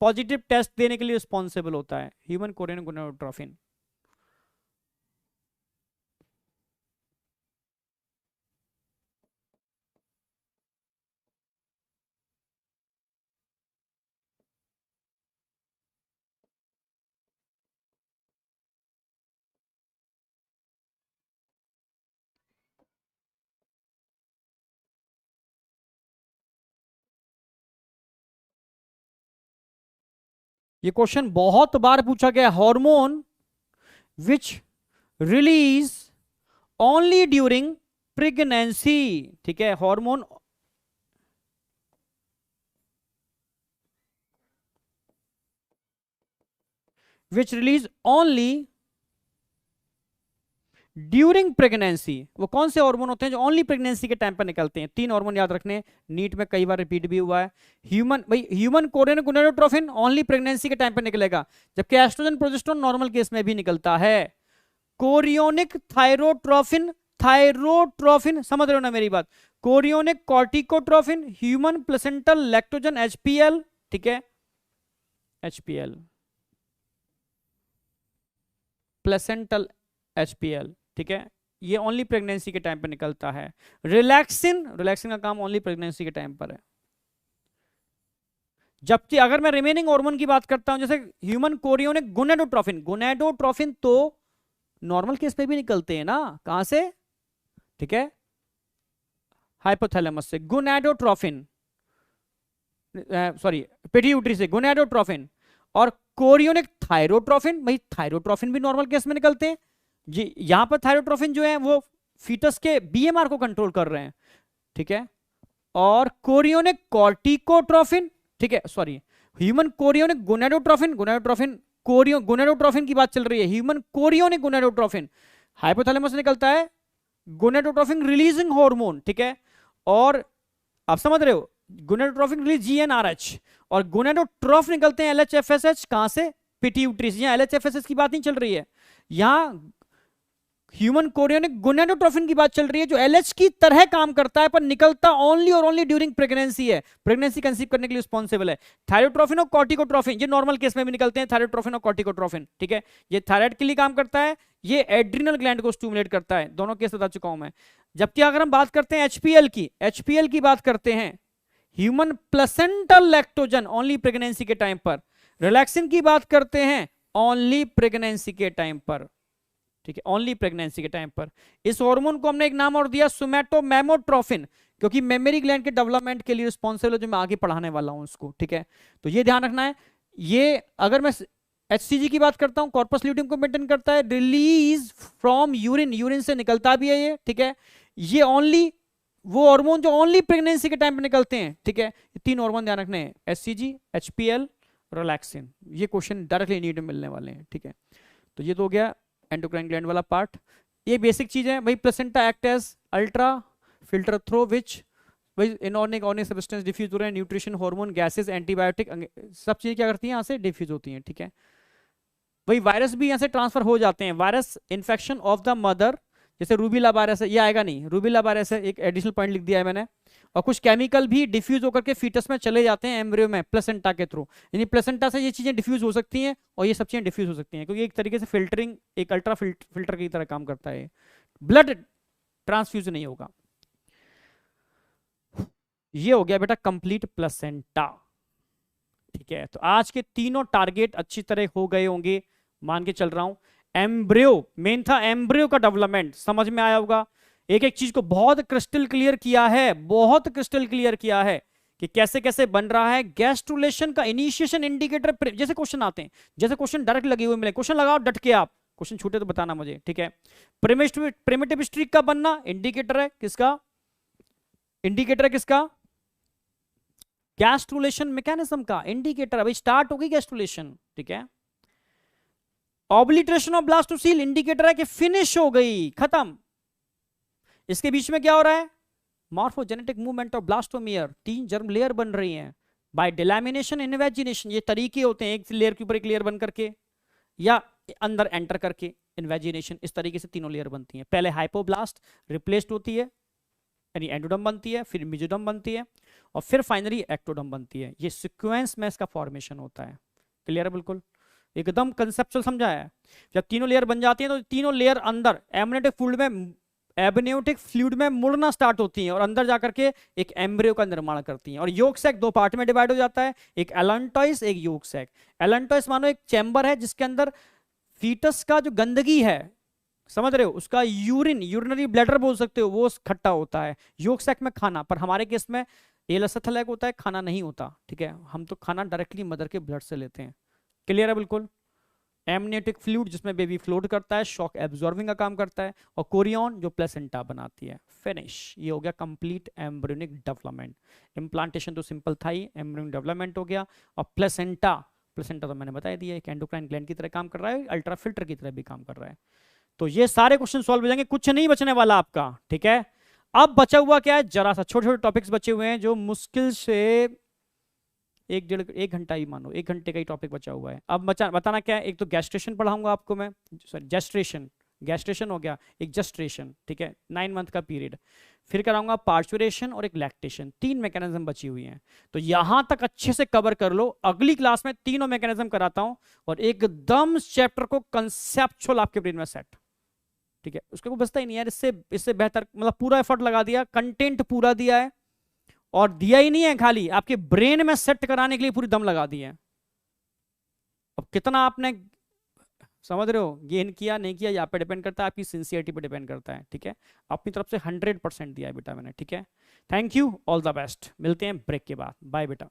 S1: पॉजिटिव टेस्ट देने के लिए रिस्पॉन्सिबल होता है, ह्यूमन कोरियन गोनेडोट्रोफिन। ये क्वेश्चन बहुत बार पूछा गया, hormone which release only during pregnancy, ठीक है, hormone which release only during pregnancy. वो कौन से हार्मोन होते हैं जो ओनली प्रेगनेंसी के टाइम पर निकलते हैं? 3 हार्मोन याद रखने, नीट में कई बार रिपीट भी हुआ है। Human Korean gonadotrophin only pregnancy के टाइम पर निकलेगा, जबकि एस्ट्रोजन प्रोजेस्टेरोन नॉर्मल केस में भी निकलता है। कोरियोनिक थायरोट्रोफिन, थायरोट्रोफिन समझ रहे हो ना मेरी बात? Chorionic corticotrophin, human placental lactogen HPL, ठीक है, एचपीएल प्लेसेंटल एचपीएल, ठीक है, ये ओनली प्रेगनेंसी के टाइम पर निकलता है। रिलैक्सिन, रिलैक्सिन का काम ओनली प्रेगनेंसी के टाइम पर है। जबकि अगर मैं रिमेनिंग हार्मोन की बात करता हूं, जैसे ह्यूमन कोरियोनिक गोनाडोट्रोफिन, गोनाडोट्रोफिन तो नॉर्मल केस में भी निकलते हैं ना, कहां से? ठीक है, हाइपोथैलेमस से। गोनाडोट्रोफिन, सॉरी पिट्यूटरी से गोनाडोट्रोफिन, और कोरियोनिक थायरोट्रोफिन, भाई थायरोट्रोफिन भी नॉर्मल केस में निकलते हैं जी। यहां पर थायरोट्रोफिन जो है वो फीटस के बीएमआर को कंट्रोल कर रहे हैं, ठीक है। और कोरियोनिक कॉर्टिकोट्रोफिन, ठीक है, sorry human chorionic gonadotrophin, gonadotrophin gonadotrophin की बात चल रही है। ह्यूमन कोरियोनिक गोनाडोट्रोफिन हाइपोथैलेमस से निकलता है, गोनाडोट्रोफिन रिलीजिंग हार्मोन, ठीक है। और आप समझ रहे हो, गोनाडोट्रोफिन रिलीज जीएनआरएच, और गोनाडोट्रोफ निकलते हैं एलएचएफएसएच, कहां से? पिट्यूटरी से। यहां एलएचएफएसएच की बात नहीं चल रही है, यहां ह्यूमन कोरियोनिक गोनाडोट्रोफिन की बात चल रही है, जो एलएच की तरह काम करता है पर निकलता ओनली और ओनली ड्यूरिंग प्रेगनेंसी है, प्रेगनेंसी कंसीव करने के लिए रिस्पॉन्सिबल है। थायरोट्रोफिन और कॉर्टिकोट्रोफिन ये नॉर्मल केस में भी निकलते हैं, थायरोट्रोफिन और कॉर्टिकोट्रोफिन, ठीक है। ये थायराइड के लिए काम करता है, ये एड्रिनल ग्लैंड को स्टिमुलेट करता है, दोनों केस बता चुका हूं मैं। जबकि अगर हम बात करते हैं एचपीएल की, एचपीएल की बात करते हैं, human placental lactogen only pregnancy के टाइम पर। रिलैक्सिन की बात करते हैं ओनली प्रेगनेंसी के टाइम पर, ठीक है, ओनली प्रेगनेंसी के टाइम पर। इस हार्मोन को हमने एक नाम और दिया सोमैटोमेमोट्रोफिन, क्योंकि मेमोरी ग्लैंड के डेवलपमेंट के लिए रिस्पॉन्सिबल है, जो मैं आगे पढ़ाने वाला हूं उसको, ठीक है। तो ये ध्यान रखना है। ये अगर मैं एचसीजी की बात करता हूं, कॉर्पस ल्यूटियम को मेंटेन करता है, रिलीज फ्रॉम यूरिन, यूरिन से निकलता भी है ये, ठीक है। ये ओनली वो हार्मोन जो ओनली प्रेगनेंसी के टाइम पे निकलते हैं, ठीक है। ये 3 हार्मोन ध्यान रखने हैं, एचसीजी, एचपीएल, रिलैक्सिन। ये क्वेश्चन डायरेक्टली नीट में मिलने वाले हैं, ठीक है। तो ये तो हो गया एंडोक्राइन ग्लैंड वाला पार्ट। ये बेसिक चीज है भाई। Placenta act as ultra filter through which भाई इनऑर्गेनिक ऑर्गेनिक सब्सटेंस डिफ्यूज हो रहे हैं, न्यूट्रिशन, हार्मोन, गैसेस, एंटीबायोटिक, सब चीजें क्या करती हैं, यहाँ से डिफ्यूज होती हैं, ठीक है। वही वायरस भी यहाँ से ट्रांसफर हो जाते हैं। Virus infection of the mother, जैसे रूबीला वायरस है, ये आएगा नहीं, रूबीला वायरस है, एक एडिशनल पॉइंट लिख दिया है मैंने। और कुछ केमिकल भी डिफ्यूज होकर के फीटस में चले जाते हैं एम्ब्रियो में प्लेसेंटा के थ्रू, यानी प्लेसेंटा से ये चीजें डिफ्यूज हो सकती हैं और ये सब चीजें डिफ्यूज हो सकती हैं, क्योंकि एक तरीके से फिल्टरिंग, एक अल्ट्रा फिल्टर की तरह काम करता है। ब्लड ट्रांसफ्यूज नहीं होगा। ये हो गया बेटा कंप्लीट प्लेसेंटा, ठीक है। तो आज के तीनों टारगेट अच्छी तरह हो गए होंगे, मान के चल रहा हूं। एम्ब्रियो मेन था, एम्ब्रियो का डेवलपमेंट समझ में आया होगा। एक एक चीज को बहुत क्रिस्टल क्लियर किया है, बहुत क्रिस्टल क्लियर किया है कि कैसे कैसे बन रहा है। गैस्ट्रुलेशन का इनिशिएशन इंडिकेटर, जैसे क्वेश्चन आते हैं, जैसे क्वेश्चन डायरेक्ट लगे हुए मिले, क्वेश्चन लगाओ डट के, आप क्वेश्चन छूटे तो बताना मुझे, ठीक है। प्रिमिटिव स्ट्रीक का बनना इंडिकेटर है किसका? इंडिकेटर है किसका? गैस्ट्रुलेशन मैकेनिज्म का इंडिकेटर। अभी स्टार्ट होगी गैस्ट्रुलेशन, ठीक है। ऑब्लिटरेशन ऑफ ब्लास्टोसील इंडिकेटर है कि फिनिश हो गई, खत्म। इसके बीच में क्या हो रहा है? Morphogenetic movement of blastomere, 3 germ layer बन रही हैं बाय डिलैमिनेशन, इन्वेजिनेशन। ये तरीके होते हैं, एक लेयर के ऊपर एक लेयर बन करके या अंदर एंटर करके, इन्वेजिनेशन, इस तरीके से 3 लेयर बनती हैं। पहले हाइपोब्लास्ट रिप्लेस्ड होती है, यानी एंडोडर्म बनती है, फिर मेसोडर्म बनती है, और फिर फाइनली एक्टोडर्म बनती है। ये सीक्वेंस में इसका फॉर्मेशन होता है। क्लियर है? बिल्कुल एकदम कंसेप्चुअल समझा है। जब 3 लेयर बन जाती हैं तो 3 लेयर अंदर एबनेटिक फ्लूइड में मुड़ना स्टार्ट होती हैं और अंदर जाकर के एक एम्ब्रियो का निर्माण करती हैं। और योग सैक 2 पार्ट में डिवाइड हो जाता है, एक एलेंटॉइस, एक योग सैक। एलेंटॉइस मानो एक चैम्बर है जिसके अंदर फीटस का जो गंदगी है, समझ रहे हो, उसका यूरिनरी ब्लैडर बोल सकते हो, वो खट्टा होता है। योग सैक में खाना, पर हमारे केस में एलसथलैक होता है, खाना नहीं होता, ठीक है। हम तो खाना डायरेक्टली मदर के ब्लड से लेते हैं। क्लियर है? बिल्कुल एमनियोटिक फ्लूइड जिसमें बेबी फ्लोट करता है, शॉक एब्जॉर्बिंग का काम करता है, और कोरियन जो प्लेसेंटा बनाती है। फिनिश, ये हो गया कंप्लीट एम्ब्रियोनिक डेवलपमेंट। इम्प्लांटेशन तो सिंपल था ही, एम्ब्रियोनिक डेवलपमेंट हो गया। और प्लेसेंटा, प्लेसेंटा तो मैंने बता दिया, एक एंडोक्राइन ग्लैंड की तरह काम कर रहा है, अल्ट्रा फिल्टर की तरह भी काम कर रहा है। तो ये सारे क्वेश्चन सॉल्व हो जाएंगे, कुछ नहीं बचने वाला आपका, ठीक है। अब बचा हुआ क्या है, जरा सा छोटे छोटे टॉपिक्स बचे हुए हैं जो मुश्किल से एक घंटा ही मानो, 1 घंटे का ही टॉपिक बचा हुआ है। अब बताना क्या है, एक तो गैस्ट्रेशन पढ़ाऊंगा आपको मैं, सॉरी जेस्ट्रेशन, गैस्ट्रेशन हो गया, एक जस्ट्रेशन, ठीक है, 9 मंथ का पीरियड, फिर कराऊंगा पार्चुरेशन और एक लैक्टेशन। 3 मैकेनिज्म बची हुई हैं, तो यहां तक अच्छे से कवर कर लो। अगली क्लास में तीनों मैकेनिज्म कराता हूं और एकदम चैप्टर को कंसेप्चुअल आपके ब्रेन में सेट, ठीक है। उसके को बचता ही नहीं यार, इससे बेहतर, मतलब पूरा एफर्ट लगा दिया, कंटेंट पूरा दिया है, और दिया ही नहीं है खाली, आपके ब्रेन में सेट कराने के लिए पूरी दम लगा दी है। अब कितना आपने, समझ रहे हो, गेन किया नहीं किया, यहाँ पे डिपेंड करता है, आपकी सिंसियरिटी पे डिपेंड करता है, ठीक है। अपनी तरफ से 100% दिया है बेटा मैंने, ठीक है। Thank you, all the best, मिलते हैं ब्रेक के बाद, बाय बेटा।